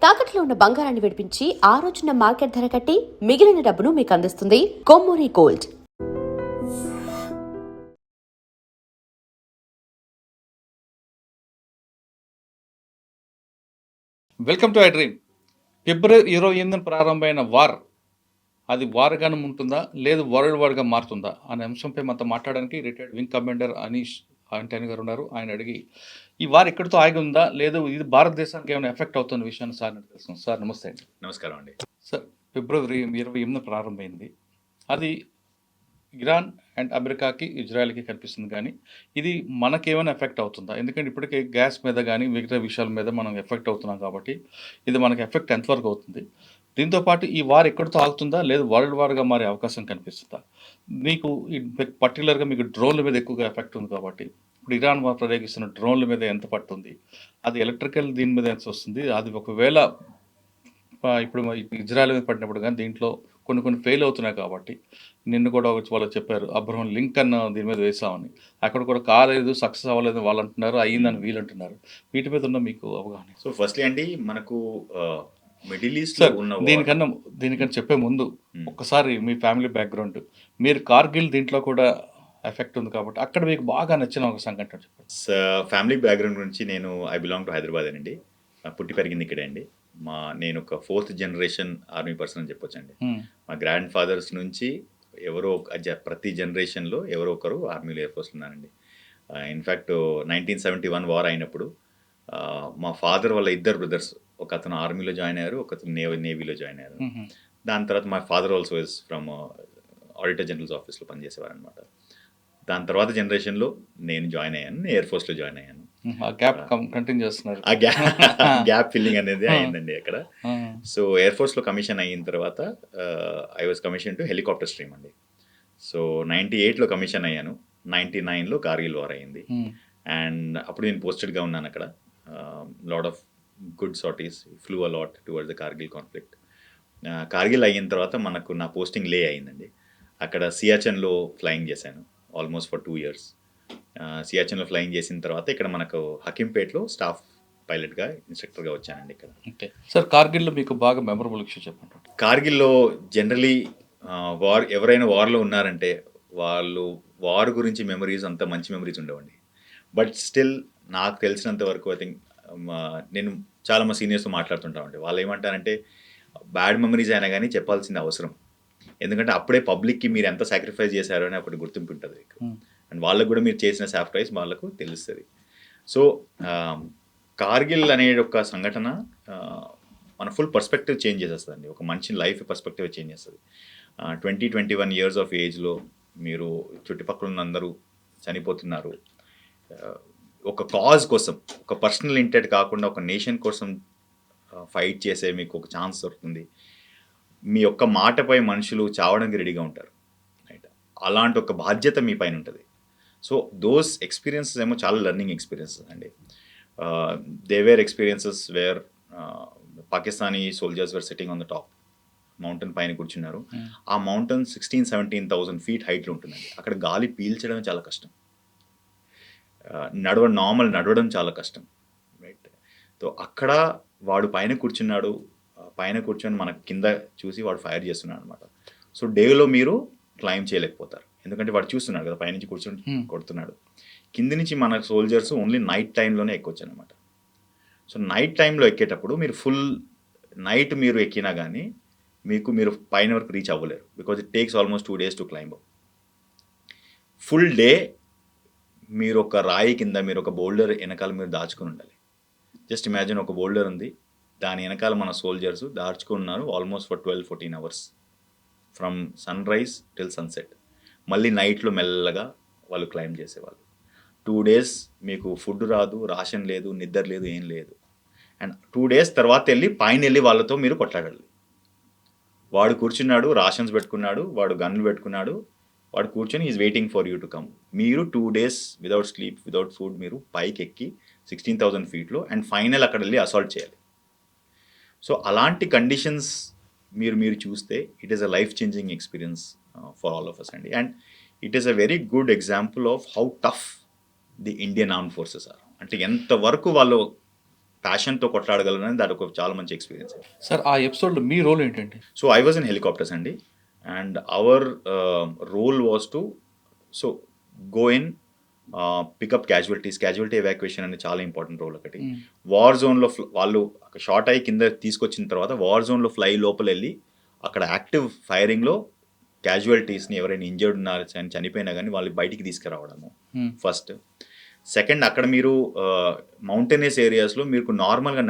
తాకట్లో ఉన్న బంగారాన్ని విడిపించి ఆ రోజున మార్కెట్ ధర కట్టి మిగిలిన డబ్బును మీకు అందిస్తుంది Kommuri gold. Welcome to iDream. ఫిబ్రవరి 28న ప్రారంభమైన వార్ అది వార్గానే ఉంటుందా లేదు వరల్డ్ వార్గా మారుతుందా అనే అంశంపై మనతో మాట్లాడడానికి retired wing commander Anish Antony గారు ఉన్నారు. ఆయన అడిగి ఈ వార్ ఇక్కడితో ఆగి ఉందా లేదు ఇది భారతదేశానికి ఏమైనా ఎఫెక్ట్ అవుతున్న విషయాన్ని సార్ తెలుస్తుంది. సార్ నమస్తే అండి. నమస్కారం అండి. సార్, ఫిబ్రవరి 28న ప్రారంభమైంది. అది ఇరాన్ అండ్ అమెరికాకి ఇజ్రాయెల్కి కనిపిస్తుంది, కానీ ఇది మనకేమైనా ఎఫెక్ట్ అవుతుందా? ఎందుకంటే ఇప్పటికే గ్యాస్ మీద కానీ మిగతా విషయాల మీద మనం ఎఫెక్ట్ అవుతున్నాం కాబట్టి ఇది మనకి ఎఫెక్ట్ ఎంతవరకు అవుతుంది? దీంతోపాటు ఈ వార్ ఎక్కడితో ఆగుతుందా లేదు వరల్డ్ వార్గా మారే అవకాశం కనిపిస్తుందా? మీకు పర్టికులర్గా మీకు డ్రోన్ల మీద ఎక్కువగా ఎఫెక్ట్ ఉంది కాబట్టి ఇప్పుడు ఇరాన్ వారు ప్రయోగిస్తున్న డ్రోన్ల మీద ఎంత పడుతుంది, అది ఎలక్ట్రికల్ దీని మీద ఎంత వస్తుంది, అది ఒకవేళ ఇప్పుడు ఇజ్రాయెల్ మీద పడినప్పుడు కానీ దీంట్లో కొన్ని ఫెయిల్ అవుతున్నాయి కాబట్టి నిన్ను కూడా వాళ్ళు చెప్పారు అబ్రహం లింకన్ దీని మీద వేసామని. అక్కడ కూడా కాలేదు, సక్సెస్ అవ్వలేదు వాళ్ళు అంటున్నారు, అయ్యిందని వీళ్ళు అంటున్నారు. వీటి మీద ఉన్న మీకు అవగాహన? సో ఫస్ట్లీ అండి, మనకు మిడిల్ ఈస్ట్ సార్, ఉన్న దీనికన్నా చెప్పే ముందు ఒక్కసారి మీ ఫ్యామిలీ బ్యాక్గ్రౌండ్, మీరు కార్గిల్ దీంట్లో కూడా ఎఫెక్ట్ ఉంది కాబట్టి అక్కడ మీకు బాగా నచ్చిన ఒక సంఘటన చెప్పండి. ఫ్యామిలీ బ్యాక్గ్రౌండ్ గురించి నేను ఐ బిలాంగ్ టు హైదరాబాద్ అండి. పుట్టి పెరిగింది ఇక్కడే అండి. నేను ఒక 4th జనరేషన్ ఆర్మీ పర్సన్ అని చెప్పొచ్చండి. మా గ్రాండ్ ఫాదర్స్ నుంచి ప్రతి జనరేషన్లో ఎవరో ఒకరు ఆర్మీలో ఎయిర్ ఫోర్స్లో ఉన్నారండి. ఇన్ఫ్యాక్ట్ 1971 వార్ అయినప్పుడు మా ఫాదర్ వాళ్ళ ఇద్దరు బ్రదర్స్, ఒక అతను ఆర్మీలో జాయిన్ అయ్యారు, ఒక అతను నేవీలో జాయిన్ అయ్యారు. దాని తర్వాత మా father also is from auditor generals ఆఫీస్లో పనిచేసేవారు అనమాట. దాని తర్వాత జనరేషన్లో నేను జాయిన్ అయ్యాను, ఎయిర్ ఫోర్స్లో జాయిన్ అయ్యాను. ఆ గ్యాప్ ఫిల్లింగ్ అనేది అయిందండి అక్కడ. సో ఎయిర్ ఫోర్స్లో కమిషన్ అయిన తర్వాత I was commission to helicopter stream అండి. సో 98లో కమిషన్ అయ్యాను, 99లో కార్గిల్ వార్ అయింది. అండ్ అప్పుడు నేను పోస్టెడ్గా ఉన్నాను అక్కడ. Lot of good sorties, flew a lot towards the Kargil conflict. Kargil అయిన తర్వాత నా పోస్టింగ్ లే అయిందండి. అక్కడ సియాచెన్లో ఫ్లయింగ్ చేశాను ఆల్మోస్ట్ ఫర్ 2 years. సియాచెన్లో ఫ్లయింగ్ చేసిన తర్వాత ఇక్కడ మనకు హకీంపేట్లో స్టాఫ్ పైలట్గా ఇన్స్ట్రక్టర్గా వచ్చానండి ఇక్కడ. ఓకే సార్, కార్గిల్లో మీకు బాగా మెమరబుల్ విషయం చెప్పండి. కార్గిల్లో జనరలీ ఎవరైనా వార్లో ఉన్నారంటే వాళ్ళు వార్ గురించి మెమరీస్ అంత మంచి మెమరీస్ ఉండవండి. బట్ స్టిల్ నాకు తెలిసినంత వరకు ఐ థింక్ నేను చాలా మా సీనియర్స్తో మాట్లాడుతుంటామండి. వాళ్ళు ఏమంటారంటే బ్యాడ్ మెమరీస్ అయినా కానీ చెప్పాల్సింది అవసరం. ఎందుకంటే అప్పుడే పబ్లిక్కి మీరు ఎంత సాక్రిఫైస్ చేశారో అని ఒకటి గుర్తింపు ఉంటుంది. అండ్ వాళ్ళకు కూడా మీరు చేసిన సాక్రిఫైస్ వాళ్ళకు తెలుస్తుంది. సో కార్గిల్ అనే ఒక సంఘటన మన ఫుల్ పర్స్పెక్టివ్ చేంజ్ చేసేస్తుందండి. ఒక మనిషి లైఫ్ పర్స్పెక్టివ్ చేంజ్ చేస్తుంది. 21 years ఆఫ్ ఏజ్లో మీరు చుట్టుపక్కల ఉన్న అందరూ చనిపోతున్నారు. ఒక కాజ్ కోసం, ఒక పర్సనల్ ఇంటెంట్ కాకుండా ఒక నేషన్ కోసం ఫైట్ చేసే మీకు ఒక ఛాన్స్ దొరుకుతుంది. మీ యొక్క మాటపై మనుషులు చావడానికి రెడీగా ఉంటారు, రైట్? అలాంటి ఒక బాధ్యత మీ పైన ఉంటుంది. సో దోస్ ఎక్స్పీరియన్సెస్ ఏమో చాలా లెర్నింగ్ ఎక్స్పీరియన్సెస్ అండి. They were experiences were Pakistani soldiers were sitting on the top mountain పైన కూర్చున్నారు. ఆ మౌంటైన్ 16,000-17,000 feet హైట్లో ఉంటుందండి. అక్కడ గాలి పీల్చడం చాలా కష్టం, నడవడం చాలా కష్టం, రైట్? సో అక్కడ వాడు పైన కూర్చున్నాడు, పైన కూర్చొని మనకు కింద చూసి వాడు ఫైర్ చేస్తున్నాడు అనమాట. సో డేలో మీరు క్లైమ్ చేయలేకపోతారు, ఎందుకంటే వాడు చూస్తున్నాడు కదా పైనుంచి కూర్చొని కొడుతున్నాడు. కింది నుంచి మన సోల్జర్స్ ఓన్లీ నైట్ టైంలోనే ఎక్కొచ్చు అనమాట. సో నైట్ టైంలో ఎక్కేటప్పుడు మీరు ఫుల్ నైట్ మీరు ఎక్కినా కానీ మీరు పైన వరకు రీచ్ అవ్వలేరు, because it takes almost 2 days to climb up. Full day మీరు ఒక రాయి కింద, మీరు ఒక బోల్డర్ వెనకాల మీరు దాచుకుని ఉండాలి. జస్ట్ ఇమాజిన్, ఒక బోల్డర్ ఉంది, దాని వెనకాల మన సోల్జర్స్ దాచుకున్నారు almost for 12-14 hours from sunrise till sunset. మళ్ళీ నైట్లో మెల్లగా వాళ్ళు క్లైమ్ చేసేవాళ్ళు. 2 days మీకు ఫుడ్ రాదు, రాషన్ లేదు, నిద్ర లేదు, ఏం లేదు. అండ్ 2 days తర్వాత పైన వెళ్ళి వాళ్ళతో మీరు కొట్లాడాలి. వాడు కూర్చున్నాడు, రాషన్స్ పెట్టుకున్నాడు, వాడు గన్లు పెట్టుకున్నాడు, వాడు కూర్చొని is waiting for you to come. మీరు 2 days without sleep, without food మీరు పైకి ఎక్కి 16,000 feetలో అండ్ ఫైనల్ అక్కడ వెళ్ళి అసాల్ట్ చేయాలి. సో అలాంటి కండిషన్స్ మీరు చూస్తే it is a life changing experience for all of us అండి. And it is a very good example of how tough the Indian armed forces are. అంటే ఎంతవరకు వాళ్ళు ప్యాషన్తో కొట్లాడగలను దాని ఒక చాలా మంచి ఎక్స్పీరియన్స్. సార్ ఆ ఎపిసోడ్లో మీ రోల్ ఏంటండి? So I was in helicopters అండి, and our role was to so go in pickup casualty evacuation అనేది చాలా ఇంపార్టెంట్ రోల్ ఒకటి. వార్ జోన్లో వాళ్ళు షార్ట్ అయ్యి కింద తీసుకొచ్చిన తర్వాత వార్ జోన్లో ఫ్లై లోపల వెళ్ళి అక్కడ యాక్టివ్ ఫైరింగ్లో క్యాజువల్టీస్ని ఎవరైనా ఇంజర్డ్ ఉన్నారు అని చనిపోయినా కానీ వాళ్ళు బయటికి తీసుకురావడము ఫస్ట్. సెకండ్, అక్కడ మీరు మౌంటైనస్ ఏరియాస్లో మీకు నార్మల్గా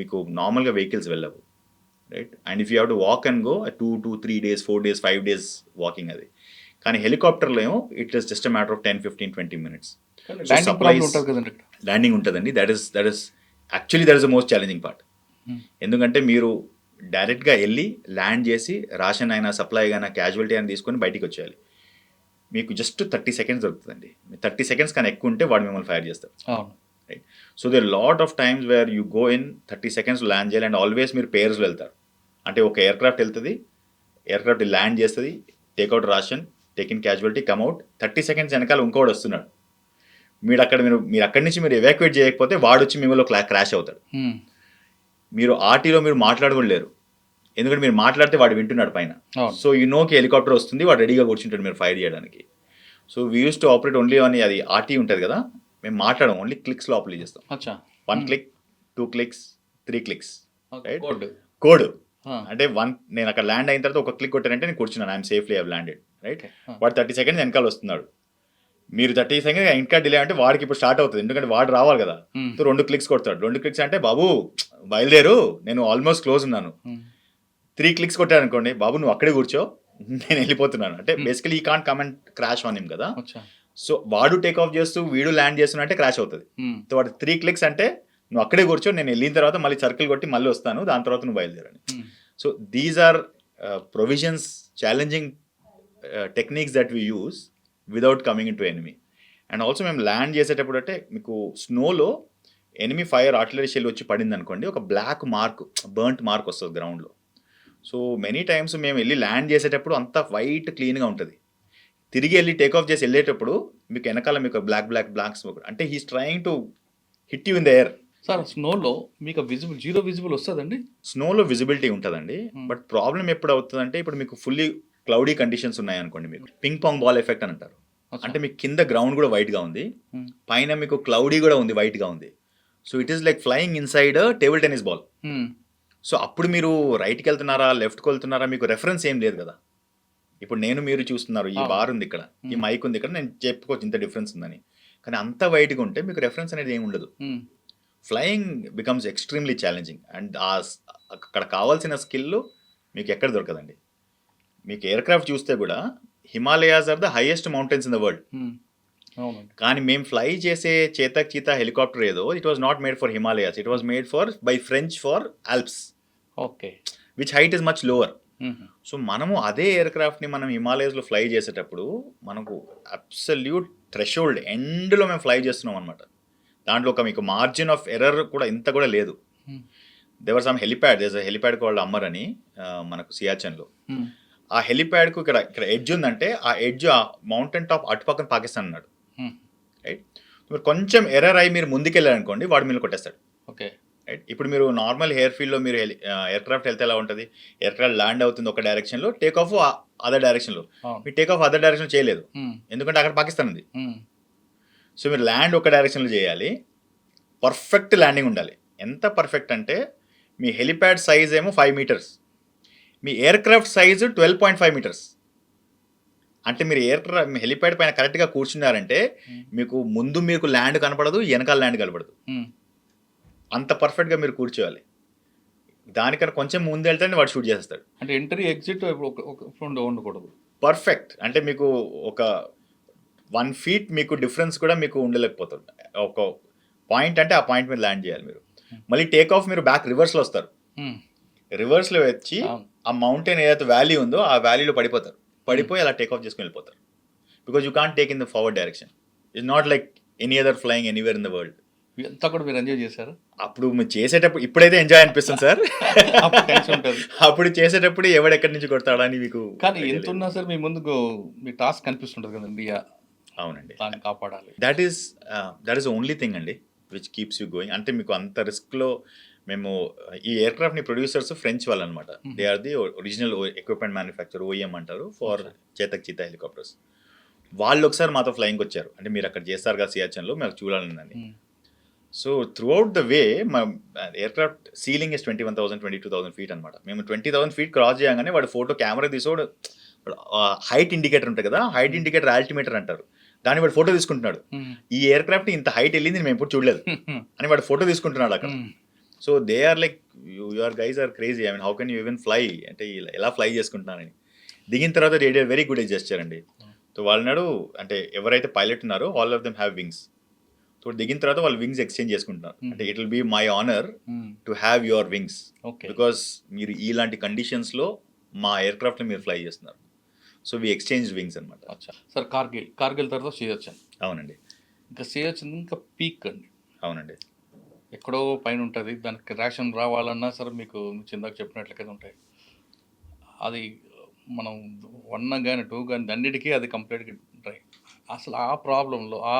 మీకు నార్మల్గా వెహికల్స్ వెళ్ళవు, right? And if you have to walk and go 2-3 days 4 days 5 days walking అది. కానీ హెలికాప్టర్లో ఏమో it is just matter of 10-15-20 minutes. Landing ఉంటుందండి. That is actually that is the most challenging part. ఎందుకంటే మీరు డైరెక్ట్గా వెళ్ళి ల్యాండ్ చేసి రేషన్ అయినా సప్లై అయినా క్యాజువల్టీ అయినా తీసుకొని బయటికి వచ్చేయాలి. మీకు జస్ట్ 30 seconds దొరుకుతుందండి. 30 seconds కానీ ఎక్కువ ఉంటే వాడు మిమ్మల్ని ఫైర్ చేస్తారు, right? So there lot of times where you go in 30 seconds land చేయాలి. అండ్ ఆల్వేస్ మీరు పేర్స్లో వెళ్తారు. అంటే ఒక ఎయిర్క్రాఫ్ట్ వెళ్తుంది, ఎయిర్క్రాఫ్ట్ ల్యాండ్ చేస్తుంది, take out ration, take in casualty, come out. 30 seconds వెనకాల ఇంకోటి వస్తున్నాడు. మీరు అక్కడి నుంచి మీరు ఎవాక్యుయేట్ చేయకపోతే వాడు వచ్చి మిమ్మల్ని క్రాష్ అవుతాడు. మీరు ఆర్టీలో మీరు మాట్లాడుకోలేరు, ఎందుకంటే మీరు మాట్లాడితే వాడు వింటున్నాడు పైన. సో యూ నోకి హెలికాప్టర్ వస్తుంది, వాడు రెడీగా కూర్చుంటాడు మీరు ఫైర్ చేయడానికి. So we use to operate only అని అది ఆర్టీ ఉంటుంది కదా, మేము మాట్లాడము, ఓన్లీ క్లిక్స్ లో అప్లై చేస్తాం. 1 click 2 clicks 3 clicks, right? Code అంటే నేను అక్కడ ల్యాండ్ అయిన తర్వాత ఒక క్లిక్ కొట్టానంటే నేను కూర్చున్నాను, I'm safely have landed, right? వాడు 30 seconds వెనకాల వస్తున్నాడు, మీరు 30 seconds ఇంకా డిలే అంటే వాడికి ఇప్పుడు స్టార్ట్ అవుతుంది, ఎందుకంటే వాడు రావాలి కదా. సో 2 clicks కొడతాడు. 2 clicks అంటే బాబు బయలుదేరు, నేను ఆల్మోస్ట్ క్లోజ్ ఉన్నాను. 3 clicks కొట్టాడు అనుకోండి, బాబు నువ్వు అక్కడే కూర్చో, నేను వెళ్ళిపోతున్నాను. అంటే బేసికలీ ఈ can't come and crash on him కదా. సో వాడు టేక్ ఆఫ్ చేస్తూ వీడు ల్యాండ్ చేస్తున్నా అంటే క్రాష్ అవుతుంది. సో వాడు 3 clicks అంటే నువ్వు అక్కడే కూర్చో, నేను వెళ్ళిన తర్వాత మళ్ళీ సర్కిల్ కొట్టి మళ్ళీ వస్తాను, దాని తర్వాత నువ్వు బయలుదేరని. So these are provisions, challenging techniques that we use without coming into enemy. And also మేము ల్యాండ్ చేసేటప్పుడు అంటే మీకు స్నోలో ఎనిమీ ఫైర్ ఆర్టిలరీ షెల్ వచ్చి పడింది అనుకోండి, ఒక బ్లాక్ మార్క్, బర్న్ట్ మార్క్ వస్తుంది గ్రౌండ్లో. సో మెనీ టైమ్స్ మేము వెళ్ళి ల్యాండ్ చేసేటప్పుడు అంతా వైట్ క్లీన్గా ఉంటుంది, తిరిగి వెళ్ళి టేక్ ఆఫ్ చేసి వెళ్ళేటప్పుడు మీకు వెనకాల మీకు బ్లాక్స్ అంటే he's trying to hit you in the air. Sir స్నోలో మీకు జీరో విజిబుల్ వస్తుందండి? స్నోలో విజిబిలిటీ ఉంటుందండి, బట్ ప్రాబ్లం ఎప్పుడు అవుతుందంటే ఇప్పుడు మీకు ఫుల్లీ క్లౌడీ కండిషన్స్ ఉన్నాయనుకోండి, మీకు పింగ్ పాంగ్ బాల్ ఎఫెక్ట్ అని అంటారు. అంటే మీకు కింద గ్రౌండ్ కూడా వైట్గా ఉంది, పైన మీకు క్లౌడీ కూడా ఉంది, వైట్గా ఉంది. So it is like flying inside table tennis ball. So అప్పుడు మీరు రైట్కి వెళ్తున్నారా లెఫ్ట్కి వెళ్తున్నారా మీకు రెఫరెన్స్ ఏం లేదు కదా. ఇప్పుడు మీరు చూస్తున్నారు, ఈ బార్ ఉంది ఇక్కడ, ఈ మైక్ ఉంది ఇక్కడ, నేను చెప్పుకోవచ్చు ఇంత డిఫరెన్స్ ఉందని. కానీ అంత వైట్గా ఉంటే మీకు రెఫరెన్స్ అనేది ఏమి ఉండదు. Flying becomes extremely challenging. And అక్కడ కావాల్సిన స్కిల్ మీకు ఎక్కడ దొరకదండి. మీకు ఎయిర్క్రాఫ్ట్ చూస్తే కూడా Himalayas are the highest mountains in the world. కానీ మేము ఫ్లై చేసే చీతా హెలికాప్టర్ ఏదో, it was not made for Himalayas, it was made by French for Alps, okay, which height is much lower. సో మనము అదే ఎయిర్క్రాఫ్ట్ని మనం హిమాలయాస్లో ఫ్లై చేసేటప్పుడు మనకు అబ్సల్యూట్ థ్రెషోల్డ్ ఎండ్లో మేము ఫ్లై చేస్తున్నాం అనమాట. దాంట్లో ఒక మీకు మార్జిన్ ఆఫ్ ఎర్రర్ కూడా ఇంత కూడా లేదు. దేవర్ సమ్ హెలిప్యాడ్ కాల్డ్ అమ్మర్ అని మనకు సియాచెన్లో. ఆ హెలిప్యాడ్కు ఇక్కడ ఎడ్జ్ ఉందంటే ఆ ఎడ్జ్ ఆ మౌంటైన్ టాప్ అటుపక్కన పాకిస్తాన్ అన్నాడు, రైట్? మీరు కొంచెం ఎర్రర్ అయ్యి మీరు ముందుకెళ్ళారనుకోండి, వాడు మీరు కొట్టేస్తాడు, ఓకే, రైట్? ఇప్పుడు మీరు నార్మల్ ఎయిర్ ఫీల్డ్లో మీరు ఎయిర్క్రాఫ్ట్ వెళ్తే ఎలా ఉంటుంది, ఎయిర్క్రాఫ్ట్ ల్యాండ్ అవుతుంది ఒక డైరెక్షన్లో, టేక్ ఆఫ్ అదర్ డైరెక్షన్లో. మీరు టేక్ ఆఫ్ అదర్ డైరెక్షన్ చేయలేదు, ఎందుకంటే అక్కడ పాకిస్తాన్ ఉంది. సో మీరు ల్యాండ్ ఒక డైరెక్షన్లో చేయాలి, పర్ఫెక్ట్ ల్యాండింగ్ ఉండాలి. ఎంత పర్ఫెక్ట్ అంటే మీ హెలిప్యాడ్ సైజ్ ఏమో 5 meters, మీ ఎయిర్క్రాఫ్ట్ సైజు 12.5 meters. అంటే మీరు హెలిప్యాడ్ పైన కరెక్ట్గా కూర్చున్నారంటే మీకు ముందు మీకు ల్యాండ్ కనపడదు, వెనకాల ల్యాండ్ కనపడదు, అంత పర్ఫెక్ట్గా మీరు కూర్చోవాలి. దానికన్నా కొంచెం ముందు వెళ్తే వాడు షూట్ చేస్తాడు. అంటే ఎంట్రీ ఎగ్జిట్ ఉండకూడదు, పర్ఫెక్ట్. అంటే మీకు ఒక 1 feet మీకు డిఫరెన్స్ కూడా మీకు ఉండలేకపోతుంది. ఒక పాయింట్ అంటే ఆ పాయింట్ మీద ల్యాండ్ చేయాలి మీరు. మళ్ళీ టేక్ ఆఫ్ మీరు బ్యాక్ రివర్స్లో వస్తారు, రివర్స్లో వచ్చి ఆ మౌంటైన్ ఏదైతే వ్యాలీ ఉందో ఆ వ్యాలీలో పడిపోయి అలా టేక్ ఆఫ్ చేసుకుని వెళ్ళిపోతారు. Because you can't take in the forward direction. It's not like any other flying anywhere in the world. అంతా కూడా మీరు ఎంజాయ్ చేశారు అప్పుడు మీరు చేసేటప్పుడు? ఇప్పుడైతే ఎంజాయ్ అనిపిస్తుంది సార్, అప్పుడు చేసేటప్పుడు ఎవడెక్కడి నుంచి కొడతాడా అని మీకు. కానీ ఎంత ఉన్నా సార్ మీ ముందుకు మీ టాస్క్ కనిపిస్తుంటుంది కదండి. అవునండి, దాన్ని కాపాడాలి. దట్ ఈస్ ఓన్లీ థింగ్ అండి. Which keeps you going. అంటే మీకు అంత రిస్క్లో మేము ఈ ఎయిర్క్రాఫ్ట్ని ప్రొడ్యూసర్స్ ఫ్రెంచ్ వాళ్ళు అనమాట. They are the original equipment manufacture, OEM అంటారు, ఫర్ చేతక్ చీతా హెలికాప్టర్స్. వాళ్ళు ఒకసారి మాతో ఫ్లయింగ్ వచ్చారు, అంటే మీరు అక్కడ చేస్తారు కదా సియాచెన్లో, మాకు చూడాలని. So through out the way మా ఎయిర్క్రాఫ్ట్ సీలింగ్ ఇస్ 21,000 22,000 ఫీట్ అనమాట. మేము 20,000 ఫీట్ క్రాస్ చేయగానే వాడు ఫోటో కెమెరా తీసుకోడు, హైట్ ఇండికేటర్ ఉంటుంది కదా, హైట్ ఇండికేటర్ ఆల్టిమీటర్ అంటారు, దాన్ని వాడు ఫోటో తీసుకుంటున్నాడు. ఈ ఎయిర్క్రాఫ్ట్ ఇంత హైట్ వెళ్ళింది మేము ఎప్పుడు చూడలేదు అని వాడు ఫోటో తీసుకుంటున్నాడు అక్కడ. So they are like your guys are crazy, I mean how can you even fly, అంటే ఎలా ఫ్లై చేసుకుంటున్నానని. దిగిన తర్వాత రేడియో వెరీ గుడ్ జెస్చర్ అండి. సో వాళ్ళనాడు అంటే ఎవరైతే పైలట్ ఉన్నారో all of them have wings. సో దిగిన తర్వాత వాళ్ళు వింగ్స్ ఎక్స్చేంజ్ చేసుకుంటున్నారు. అంటే it will be my honour to have your wings, because మీరు ఇలాంటి కండిషన్స్లో మా ఎయిర్క్రాఫ్ట్లో మీరు ఫ్లై చేస్తున్నారు. సో వీ ఎక్స్చేంజ్ వింగ్స్ అనమాట. సార్ కార్గిల్ తర్వాత సియాచెన్. అవునండి. ఇంకా సియాచెన్ ఇంకా పీక్ అండి. అవునండి. ఎక్కడో పైన ఉంటుంది, దానికి రేషన్ రావాలన్నా సరే మీకు ఇందాక చెప్పినట్లయితే ఉంటాయి. అది మనం 1 కానీ 2 కానీ అన్నిటికీ అది కంప్లీట్గా డ్రై. అసలు ఆ ప్రాబ్లంలో ఆ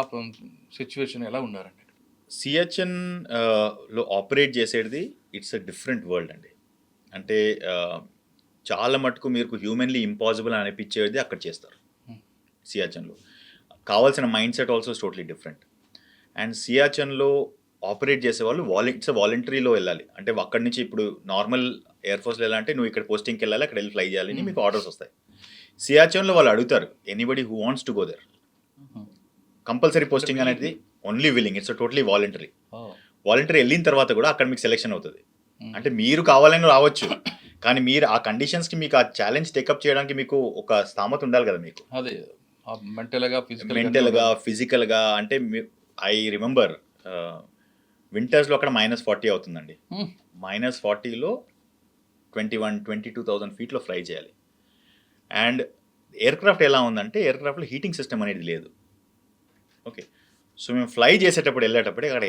సిచ్యువేషన్ ఎలా ఉన్నారండి? సియాచెన్ లో ఆపరేట్ చేసేది ఇట్స్ అ డిఫరెంట్ వరల్డ్ అండి. అంటే చాలా మటుకు మీకు హ్యూమన్లీ ఇంపాసిబుల్ అని అనిపించేది అక్కడ చేస్తారు సియాచెన్లో. కావాల్సిన mindset also totally different. And సియాచెన్లో ఆపరేట్ చేసేవాళ్ళు ఇట్స్ వాలంటరీలో వెళ్ళాలి. అంటే అక్కడి నుంచి ఇప్పుడు నార్మల్ ఎయిర్ ఫోర్స్లో వెళ్ళాలంటే నువ్వు ఇక్కడ పోస్టింగ్కి వెళ్ళాలి, అక్కడ వెళ్ళి ఫ్లై చేయాలని మీకు ఆర్డర్స్ వస్తాయి. సియాచెన్లో వాళ్ళు అడుగుతారు anybody who wants to go there. Compulsory posting అనేది only willing, it's totally voluntary. Voluntary వెళ్ళిన తర్వాత కూడా అక్కడ మీకు సెలెక్షన్ అవుతుంది. అంటే మీరు కావాలని రావచ్చు, కానీ మీరు ఆ కండిషన్స్కి మీకు ఆ ఛాలెంజ్ టేకప్ చేయడానికి మీకు ఒక స్థామత ఉండాలి కదా మీకు. అదే మెంటల్గా ఫిజికల్గా. అంటే ఐ రిమెంబర్ వింటర్స్లో అక్కడ -40 అవుతుందండి. -40లో 22,000 ఫీట్లో ఫ్లై చేయాలి. అండ్ ఎయిర్క్రాఫ్ట్ ఎలా ఉందంటే ఎయిర్క్రాఫ్ట్లో హీటింగ్ సిస్టమ్ అనేది లేదు. ఓకే, సో మేము ఫ్లై చేసేటప్పుడు వెళ్ళేటప్పటికి అక్కడ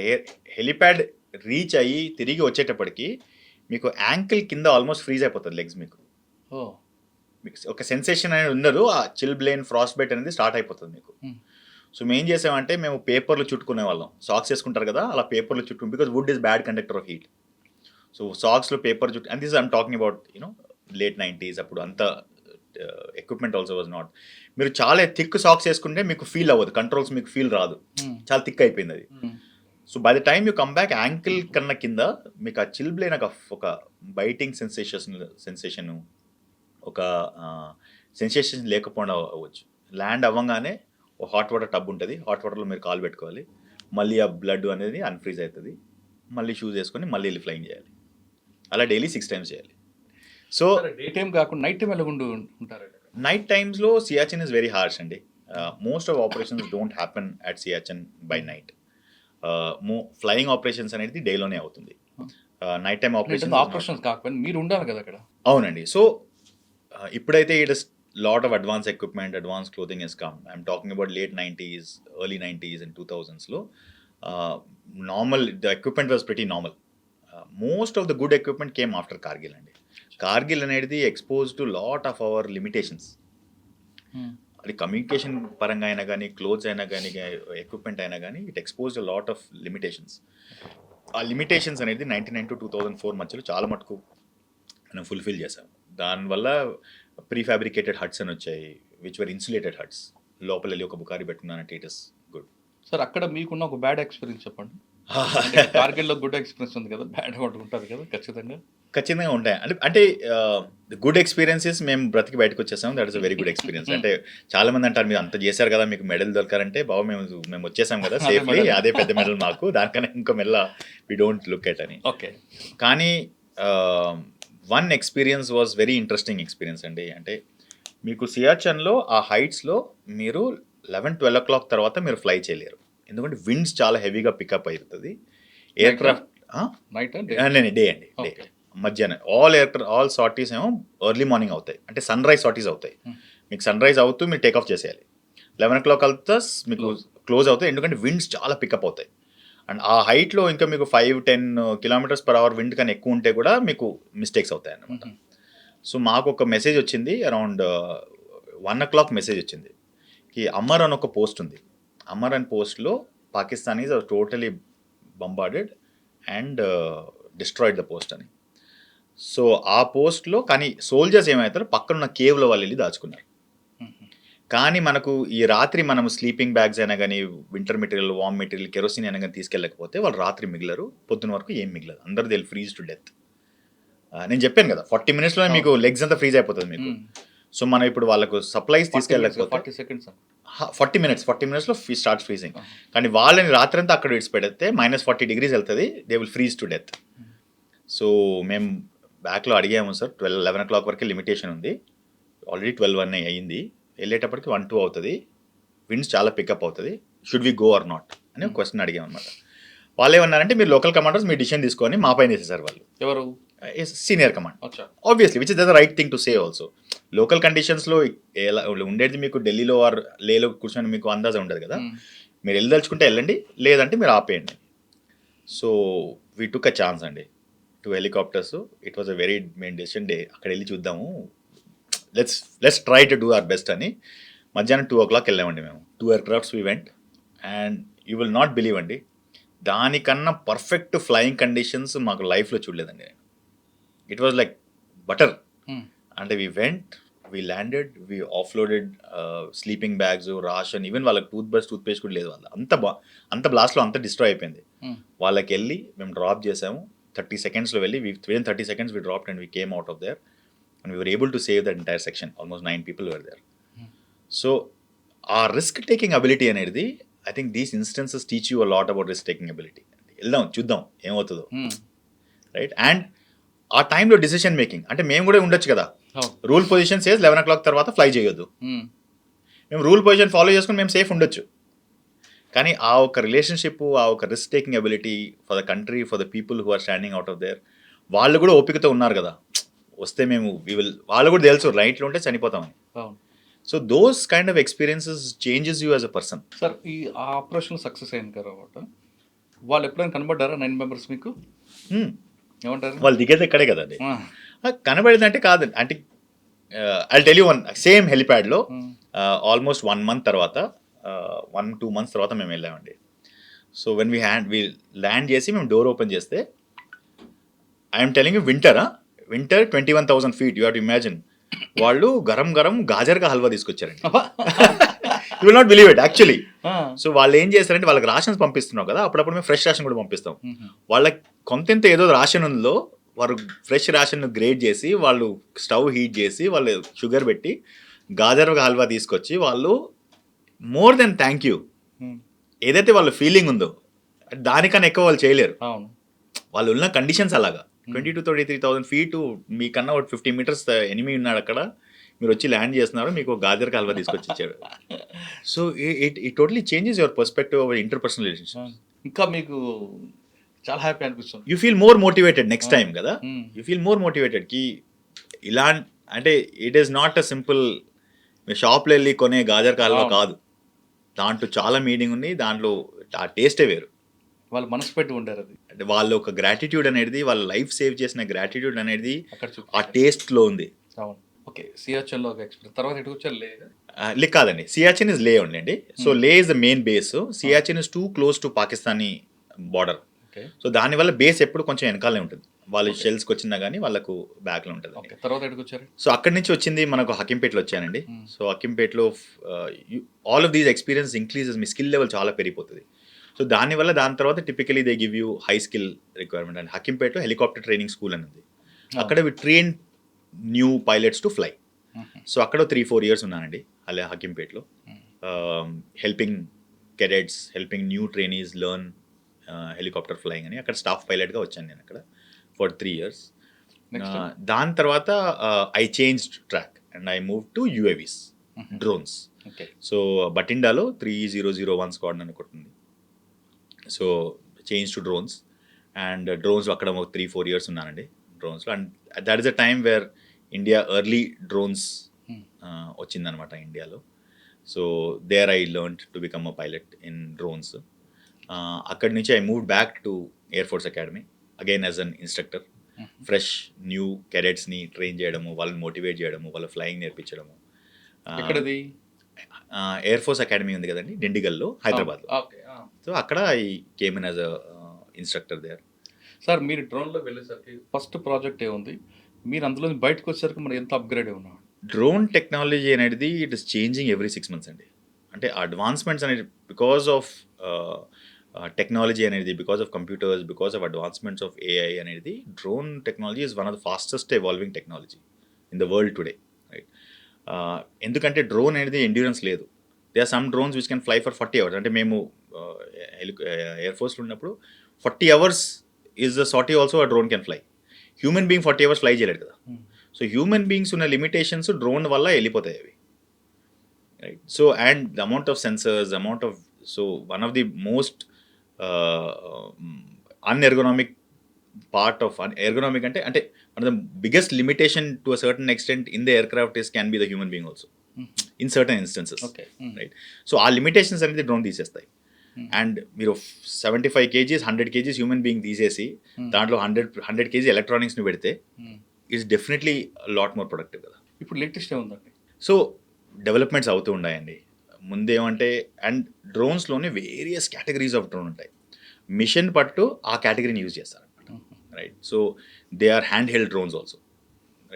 హెలిప్యాడ్ రీచ్ అయ్యి తిరిగి వచ్చేటప్పటికి మీకు యాంకిల్ కింద ఆల్మోస్ట్ ఫ్రీజ్ అయిపోతుంది లెగ్స్. మీకు ఒక సెన్సేషన్ అనేది ఉండదు, ఆ చిల్ బ్లెయిన్ ఫ్రాస్ట్ బైట్ అనేది స్టార్ట్ అయిపోతుంది మీకు. సో మేము ఏం చేసామంటే మేము పేపర్లు చుట్టుకునే వాళ్ళం, సాక్స్ వేసుకుంటారు కదా అలా పేపర్లు చుట్టూ, because wood is bad conductor of heat. So సాక్స్లో పేపర్ చుట్టూ, and this I'm talking about late 90s. అప్పుడు అంత ఎక్విప్మెంట్ ఆల్సో వాజ్ నాట్. మీరు చాలా థిక్ సాక్స్ వేసుకుంటే మీకు ఫీల్ అవ్వదు, కంట్రోల్స్ మీకు ఫీల్ రాదు, చాలా థిక్ అయిపోయింది అది. So by the time you come back ankle కన్నా కింద మీకు ఆ చిల్ బ్లెయిన్ ఒక బైటింగ్ సెన్సేషన్ ఒక సెన్సేషన్ లేకపోవడం అవ్వచ్చు. ల్యాండ్ అవ్వగానే ఒక హాట్ వాటర్ టబ్ ఉంటుంది, హాట్ వాటర్లో మీరు కాలు పెట్టుకోవాలి, మళ్ళీ ఆ బ్లడ్ అనేది అన్ఫ్రీజ్ అవుతుంది, మళ్ళీ షూస్ వేసుకొని మళ్ళీ వెళ్ళి ఫ్లైయింగ్ చేయాలి. అలా డైలీ 6 times చేయాలి. సో డే టైం కాకుండా నైట్ టైం వెళ్ళకుండా ఉంటారు. నైట్ టైమ్స్లో సియాచెన్ ఇస్ వెరీ హార్ష్ అండి. Most of operations don't happen at Siachen by night. Flying operations అనేది డేలోనే అవుతుంది. నైట్ టైం ఆపరేషన్స్ కాకపోయినా మీరు ఉండాలి కదా అక్కడ. అవునండి. సో ఇప్పుడైతే it is lot of advance equipment, advance clothing is come. I'm talking about late 90s, early 90s and 2000sలో normal the equipment was pretty normal. Most of the good equipment came after Kargil అండి. కార్గిల్ అనేది expose to lot of our limitations. అది communication పరంగా అయినా కానీ, clothes అయినా కానీ, equipment అయినా కానీ, it expose lot of limitations. ఆ లిమిటేషన్స్ అనేది 99 to 2004 మధ్యలో చాలా మటుకు మనం ఫుల్ఫిల్ చేసాం. దానివల్ల ప్రీఫాబ్రికేటెడ్ హట్స్ అని వచ్చాయి, విచ్ వర్ ఇన్సులేటెడ్ హట్స్. లోపల వెళ్ళి ఒక బుకారి పెట్టుకున్నానంటే ఇట్ ఇస్ గుడ్. సార్ అక్కడ మీకున్న ఒక బ్యాడ్ ఎక్స్పీరియన్స్ చెప్పండి. కార్గిల్లో గుడ్ ఎక్స్పీరియన్స్ ఉంది కదా, బ్యాడ్ ఉంటుంది కదా ఖచ్చితంగా ఉంటాయి. అంటే గుడ్ ఎక్స్పీరియన్సెస్ మేము బ్రతికి బయటకు వచ్చేసాం, that is a very good experience. అంటే చాలా మంది అంటారు మీరు అంత చేశారు కదా మీకు మెడల్ దొరకారంటే, బాబు మేము వచ్చేసాం కదా సేఫ్లీ, అదే పెద్ద మెడల్ మాకు, దానికన్నా ఇంకో మెల్ల వి డోంట్ లుక్ ఎట్ అని. ఓకే, కానీ one experience was very interesting experience అండి. అంటే మీకు సియాచెన్లో ఆ హైట్స్లో మీరు 11-12 o'clock తర్వాత మీరు ఫ్లై చేయలేరు, ఎందుకంటే విండ్స్ చాలా హెవీగా పికప్ అవుతుంది. ఎయిర్క్రాఫ్ట్ డే అండి, డే మధ్యాహ్నం. ఆల్ సార్టీస్ ఏమో ఎర్లీ మార్నింగ్ అవుతాయి, అంటే సన్ రైజ్ సార్టీస్ అవుతాయి. మీకు సన్ రైజ్ అవుతూ మీరు టేక్ ఆఫ్ చేసేయాలి. 11 o'clock అంతా మీకు క్లోజ్ అవుతాయి, ఎందుకంటే విండ్స్ చాలా పికప్ అవుతాయి. అండ్ ఆ హైట్లో ఇంకా మీకు 5-10 km/h విండ్ కన్నా ఎక్కువ ఉంటే కూడా మీకు మిస్టేక్స్ అవుతాయి అన్నమాట. సో మాకు ఒక మెసేజ్ వచ్చింది, అరౌండ్ 1 o'clock మెసేజ్ వచ్చింది, ఈ అమర్ అని ఒక పోస్ట్ ఉంది. అమర్ అని పోస్ట్లో Pakistanis are totally bombarded and destroyed the post అని. సో ఆ పోస్ట్లో కానీ సోల్జర్స్ ఏమవుతారు, పక్కనున్న కేవ్లో వాళ్ళు వెళ్ళి దాచుకున్నారు. కానీ మనకు ఈ రాత్రి మనం స్లీపింగ్ బ్యాగ్స్ అయినా కానీ, వింటర్ మెటీరియల్, వామ్ మెటీరియల్, కెరోసిన్ అయినా కానీ తీసుకెళ్ళకపోతే వాళ్ళు రాత్రి మిగిలరు, పొద్దున వరకు ఏం మిగలదు, అందరు దే ఫ్రీజ్ టు డెత్. నేను చెప్పాను కదా 40 minutesలో మీకు లెగ్స్ అంతా ఫ్రీజ్ అయిపోతుంది మీకు. సో మనం ఇప్పుడు వాళ్ళకు సప్లైస్ తీసుకెళ్ళకపోతే 40 minutesలో స్టార్ట్ ఫ్రీజింగ్. కానీ వాళ్ళని రాత్రి అంతా అక్కడ విడిచిపెడితే -40 degrees వెళ్తుంది, they will freeze to death. So మేము బ్యాక్లో అడిగాము సార్, 11 o'clock వరకు లిమిటేషన్ ఉంది, ఆల్రెడీ 12 అయ్యింది, వెళ్ళేటప్పటికి 1-2 అవుతుంది, విండ్స్ చాలా పికప్ అవుతుంది, should we go or not అని ఒక క్వశ్చన్ అడిగాము అనమాట. వాళ్ళు ఏమన్నారంటే మీరు లోకల్ కమాండర్స్ మీ డిసిషన్ తీసుకొని మా పైన వేసేసారు వాళ్ళు. ఎవరు? Senior command. Obviously which is the right thing to say also. Local కండిషన్స్లో ఎలా ఉండేది మీకు ఢిల్లీలో ఆర్ లేలో కూర్చొని మీకు అందాజ ఉండదు కదా, మీరు వెళ్ళదలుచుకుంటే వెళ్ళండి, లేదంటే మీరు ఆపేయండి. So we took a chance అండి, 2 helicopters. It was a very main decision day. అక్కడ వెళ్ళి చూద్దాము, let's try to do our best అని. మధ్యాహ్నం 2 o'clock వెళ్ళామండి మేము. 2 aircrafts we went and you will not believe అండి, దానికన్నా పర్ఫెక్ట్ ఫ్లయింగ్ కండిషన్స్ మాకు లైఫ్లో చూడలేదండి. It was like butter. అంటే we went, we landed, we offloaded sleeping bags, ration, even వాళ్ళకి టూత్ పేస్ట్ కూడా లేదు. వాళ్ళు అంత బ్లాస్ట్లో అంత డిస్ట్రాయ్ అయిపోయింది. వాళ్ళకి వెళ్ళి మేము డ్రాప్ చేసాము, 30 secondsలో వెళ్ళి within 30 seconds we dropped and we came out of there and we were able to save that entire section. Almost 9 people were there. So our risk taking ability అనేది, I think these instances teach you a lot about risk taking ability. వెళ్దాం చూద్దాం ఏమవుతుందో, right. And ఆ టైంలో decision making అంటే మేము కూడా ఉండొచ్చు కదా, రూల్ పొజిషన్ సేస్ 11 o'clock తర్వాత ఫ్లై చేయొద్దు, మేము రూల్ పొజిషన్ ఫాలో చేసుకుని మేము సేఫ్ ఉండొచ్చు. కానీ ఆ ఒక రిలేషన్షిప్, ఆ ఒక risk taking ability for the country, for the people who are standing out of there, వాళ్ళు కూడా ఓపికతో ఉన్నారు కదా, వస్తే మేము వాళ్ళు కూడా తెలుసు రైట్లో ఉంటే చనిపోతామని. So those kind of experiences changes you as a person. Sir ఈ ఆపరేషన్ సక్సెస్ అయింది తర్వాత వాళ్ళు ఎప్పుడైనా కనబడ్డారా 9 members మీకు? ఏమంటారు? వాళ్ళు దిగేది ఇక్కడే కదా అది. కనబడింది అంటే కాదు అంటే, I tell you one, same హెలిప్యాడ్లో ఆల్మోస్ట్ 1 month తర్వాత, 1-2 months తర్వాత మేము వెళ్ళామండి. సో వెన్ వీ ల్యాండ్ చేసి మేము డోర్ ఓపెన్ చేస్తే, I'm telling you winter 21,000 feet, you have to imagine. వాళ్ళు గరం గాజర్గా హల్వా తీసుకొచ్చారండి. You will not believe it actually. So వాళ్ళు ఏం చేస్తారంటే, వాళ్ళకి రాషన్స్ పంపిస్తున్నాం కదా, అప్పుడప్పుడు మేము ఫ్రెష్ రాషన్ కూడా పంపిస్తాం. వాళ్ళకి కొంత ఏదో రాషన్ ఉందో, వారు ఫ్రెష్ రాషన్ గ్రేడ్ చేసి, వాళ్ళు స్టవ్ హీట్ చేసి, వాళ్ళు షుగర్ పెట్టి గాజర్గా హల్వా తీసుకొచ్చి, వాళ్ళు మోర్ దెన్ థ్యాంక్ యూ, ఏదైతే వాళ్ళ ఫీలింగ్ ఉందో దానికన్నా ఎక్కువ వాళ్ళు చేయలేరు. వాళ్ళు ఉన్న కండిషన్స్ అలాగా. 22,000-33,000 feet, మీకన్నా ఒక 50 meters ఎనిమీ ఉన్నాడు అక్కడ, మీరు వచ్చి ల్యాండ్ చేస్తున్నారు, మీకు గగాజర్ హల్వా తీసుకొచ్చి ఇచ్చాడు. So it totally changes your perspective of interpersonal relationship. ఇంకా మీకు చాలా హ్యాపీ అనిపిస్తుంది. You feel more motivated next time కదా, యూ ఫీల్ మోర్ మోటివేటెడ్ కి ఇలా అంటే it is not a simple మీ షాప్లో వెళ్ళి కొనే గాజర్ హల్వా కాదు, దాంట్లో చాలా మీనింగ్ ఉంది, దాంట్లో ఆ టేస్టే వేరు. వాళ్ళు మనసు పెట్టి ఉంటారు. అది అంటే వాళ్ళ ఒక గ్రాటిట్యూడ్ అనేది, వాళ్ళ లైఫ్ సేవ్ చేసిన గ్రాటిట్యూడ్ అనేది ఆ టేస్ట్లో ఉంది. అవును. ఓకే, సియాచిన్లో ఒక ఎక్స్పీరియన్స్. తర్వాత ఎటు వచ్చారు? లే కాదండి, సియాచిన్ ఇస్ లే ఉండండి. సో లే is the main base. Siachen is two close to Pakistani border. So దానివల్ల బేస్ ఎప్పుడు కొంచెం వెనకాలే ఉంటుంది, వాళ్ళు షెల్స్కి వచ్చినా కానీ వాళ్ళకు బ్యాక్లో ఉంటుంది. తర్వాత ఎటుకు వచ్చారు? సో అక్కడి నుంచి వచ్చింది మనకు హకీంపేటలో వచ్చానండి. సో హకీంపేటలో all of these experience increases, మీ స్కిల్ లెవెల్ చాలా పెరిగిపోతుంది. సో దాని తర్వాత typically they give you high skill requirement. And హకీంపేటలో హెలికాప్టర్ ట్రైనింగ్ స్కూల్ అని ఉంది. అక్కడ we train new pilots to fly. So అక్కడ 3-4 years ఉన్నానండి అలా హకీంపేటలో, helping cadets, helping new trainees learn helicopter flying అని. అక్కడ స్టాఫ్ పైలట్గా వచ్చాను నేను అక్కడ ఫర్ 3 years. దాని తర్వాత I changed track and I move to UAVs, drones. So బటిండాలో 3001 స్క్వాడ్ అనుకుంటుంది. So change to drones, and drones అక్కడ 3-4 years ఉన్నానండి డ్రోన్స్లో. And that is a time where India early drones వచ్చిందనమాట ఇండియాలో. So there I learn to become a pilot in drones. అక్కడి నుంచి I move back to air force academy again as an instructor. Fresh new కెడెట్స్ని train చేయడము, వాళ్ళని motivate చేయడము, వాళ్ళ flying నేర్పించడము. Air force academy ఉంది కదండి డిండిగల్లో, హైదరాబాద్లో. సో అక్కడ I came in as a instructor there. Sir మీరు డ్రోన్లో వెళ్ళేసరికి ఫస్ట్ ప్రాజెక్ట్ ఏముంది, మీరు అందులో బయటకు వచ్చేసరికి మరి ఎంత అప్గ్రేడ్ ఉన్నాం? డ్రోన్ టెక్నాలజీ అనేది it is changing every 6 months అండి. అంటే అడ్వాన్స్మెంట్స్ అనేది బికాస్ ఆఫ్ టెక్నాలజీ అనేది, because of computers, because of advancements of AI అనేది, drone technology is one of the fastest evolving technology in the world today, right? ఎందుకంటే drone అనేది endurance లేదు. There are some drones which can fly for 40 hours. అంటే మేము air ఫోర్స్లో ఉన్నప్పుడు 40 hours is the సాటీ also a drone can fly. Human being 40 hours fly చేయలేడు కదా. సో హ్యూమన్ బీయింగ్స్ ఉన్న లిమిటేషన్స్ డ్రోన్ వల్ల వెళ్ళిపోతాయి అవి, right? So and the amount of sensors, amount of, so one of the most unergonomic part of, ergonomic అంటే one of the biggest limitation to a certain extent in the aircraft is can be the human being also in certain instances, right? So ఆ limitations అనేది drone తీసేస్తాయి. అండ్ మీరు 75 kgs 100 kgs human being తీసేసి దాంట్లో 100 kg ఎలక్ట్రానిక్స్ని పెడితే it's definitely lot more productive కదా. ఇప్పుడు లేటెస్ట్ ఏముందండి? సో డెవలప్మెంట్స్ అవుతూ ఉన్నాయండి. ముందేమంటే, అండ్ డ్రోన్స్లోనే వేరియస్ కేటగిరీస్ ఆఫ్ డ్రోన్ ఉంటాయి. మిషన్ పట్టు ఆ కేటగిరీని యూజ్ చేస్తారనమాట, right? So they are hand held drones also,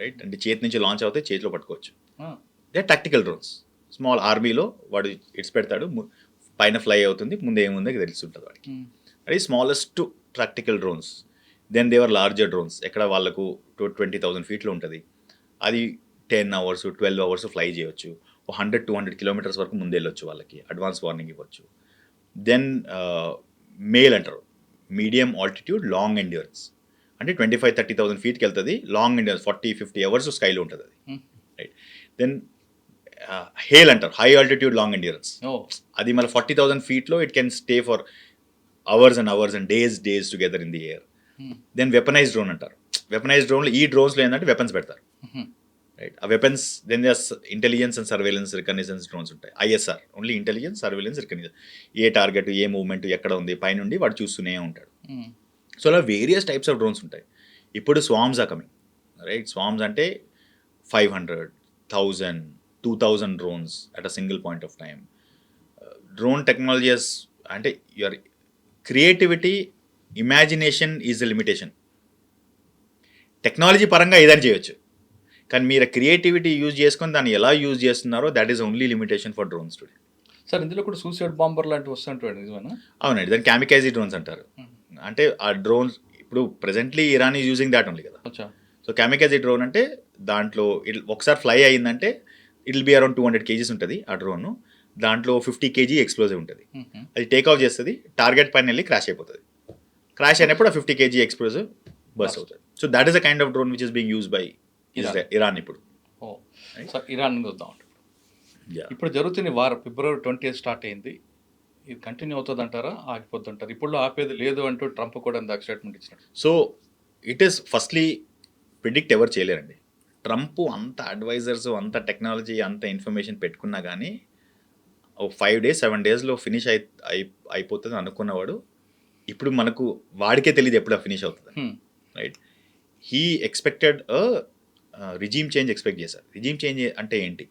right? అంటే చేతి నుంచి లాంచ్ అవుతాయి, చేతిలో పట్టుకోవచ్చు. There are tactical drones. Small ఆర్మీలో వాడు ఇట్స్ పెడతాడు, పైన ఫ్లై అవుతుంది, ముందు ఏముందో తెలుస్తుంటుంది వాడికి. అది స్మాలెస్ట్ ప్రాక్టికల్ డ్రోన్స్. దెన్ దేవర్ లార్జర్ డ్రోన్స్, ఎక్కడ వాళ్ళకు 20,000 feetలో ఉంటుంది. అది 10 hours 12 hours ఫ్లై చేయొచ్చు. 100-200 kilometers వరకు ముందు వెళ్ళొచ్చు, వాళ్ళకి అడ్వాన్స్ వార్నింగ్ ఇవ్వచ్చు. దెన్ మేల్ అంటారు, మీడియం ఆల్టిట్యూడ్ లాంగ్ ఎండ్యూరెన్స్, అంటే 25,000-30,000 feetకి వెళ్తుంది. లాంగ్ ఎండ్యూరెన్స్ 40-50 hours స్కైలో ఉంటుంది అది, రైట్? దెన్ హేల్ అంటారు, హై ఆల్టిట్యూడ్ లాంగ్ ఎండ్యూరెన్స్. అది మళ్ళీ 40,000 feetలో it can stay for hours and hours and days together in the air. Then weaponize drone అంటారు. వెపనైజ్ డ్రోన్లో, ఈ డ్రోన్స్లో ఏంటంటే వెపన్స్ పెడతారు, రైట్? ఆ weapons, then intelligence and surveillance reconnaissance drones ఉంటాయి, ISR, only intelligence surveillance reconnaissance. ఏ target, ఏ మూవ్మెంట్ ఎక్కడ ఉంది పైనుండి వాడు చూస్తూనే ఉంటాడు. సో అలా వేరియస్ టైప్స్ ఆఫ్ డ్రోన్స్ ఉంటాయి. ఇప్పుడు swarms are coming, right? Swarms అంటే 500, 1000, 2000 drones at a single point of time. Drone technologies అంటే your creativity, imagination is the limitation. Technology పరంగా ఏదైనా చేయొచ్చు, కానీ మీరు క్రియేటివిటీ యూజ్ చేసుకొని దాన్ని ఎలా యూజ్ చేస్తున్నారో that is only limitation for drones today. Sir ఇందులో కూడా సూసైడ్ బాంబర్ లాంటివి వస్తుంటాయి, నిజమేనా? అవునండి, దాన్ని కామికాజీ డ్రోన్స్ అంటారు. అంటే ఆ డ్రోన్స్ ఇప్పుడు presently Iran is using that only కదా. సో కామికాజీ డ్రోన్ అంటే దాంట్లో ఒకసారి ఫ్లై అయ్యిందంటే it will be around 200 kgs ఉంటుంది ఆ డ్రోన్. దాంట్లో 50 kg ఎక్స్ప్లోజివ్ ఉంటుంది. అది టేక్ ఆఫ్ చేస్తుంది, టార్గెట్ పైన వెళ్ళి క్రాష్ అయిపోతుంది. క్రాష్ అయినప్పుడు ఆ 50 kg ఎక్స్ప్లోజివ్ బర్స్ట్ అవుతుంది. So that is a kind of drone which is being use by Iran ఇప్పుడు. సార్ ఇరాన్ చూద్దాం. ఇప్పుడు జరుగుతున్న వారం February 20th స్టార్ట్ అయింది. ఇది కంటిన్యూ అవుతుంది అంటారా, ఆగిపోద్ది అంటారు? ఇప్పుడు ఆపేది లేదు అంటూ ట్రంప్ కూడా ఇందాక స్టేట్మెంట్ ఇచ్చినాడు. So it is firstly predict ఎవరు చేయలేరండి. ట్రంప్ అంత అడ్వైజర్స్, అంత టెక్నాలజీ, అంత ఇన్ఫర్మేషన్ పెట్టుకున్నా కానీ 5 days 7 daysలో ఫినిష్ అయిపోతుంది అనుకున్నవాడు ఇప్పుడు మనకు వాడికే తెలియదు ఎప్పుడు ఫినిష్ అవుతుంది, right? He expected regime change expect చేశారు. రిజీమ్ చేంజ్ అంటే ఏంటి?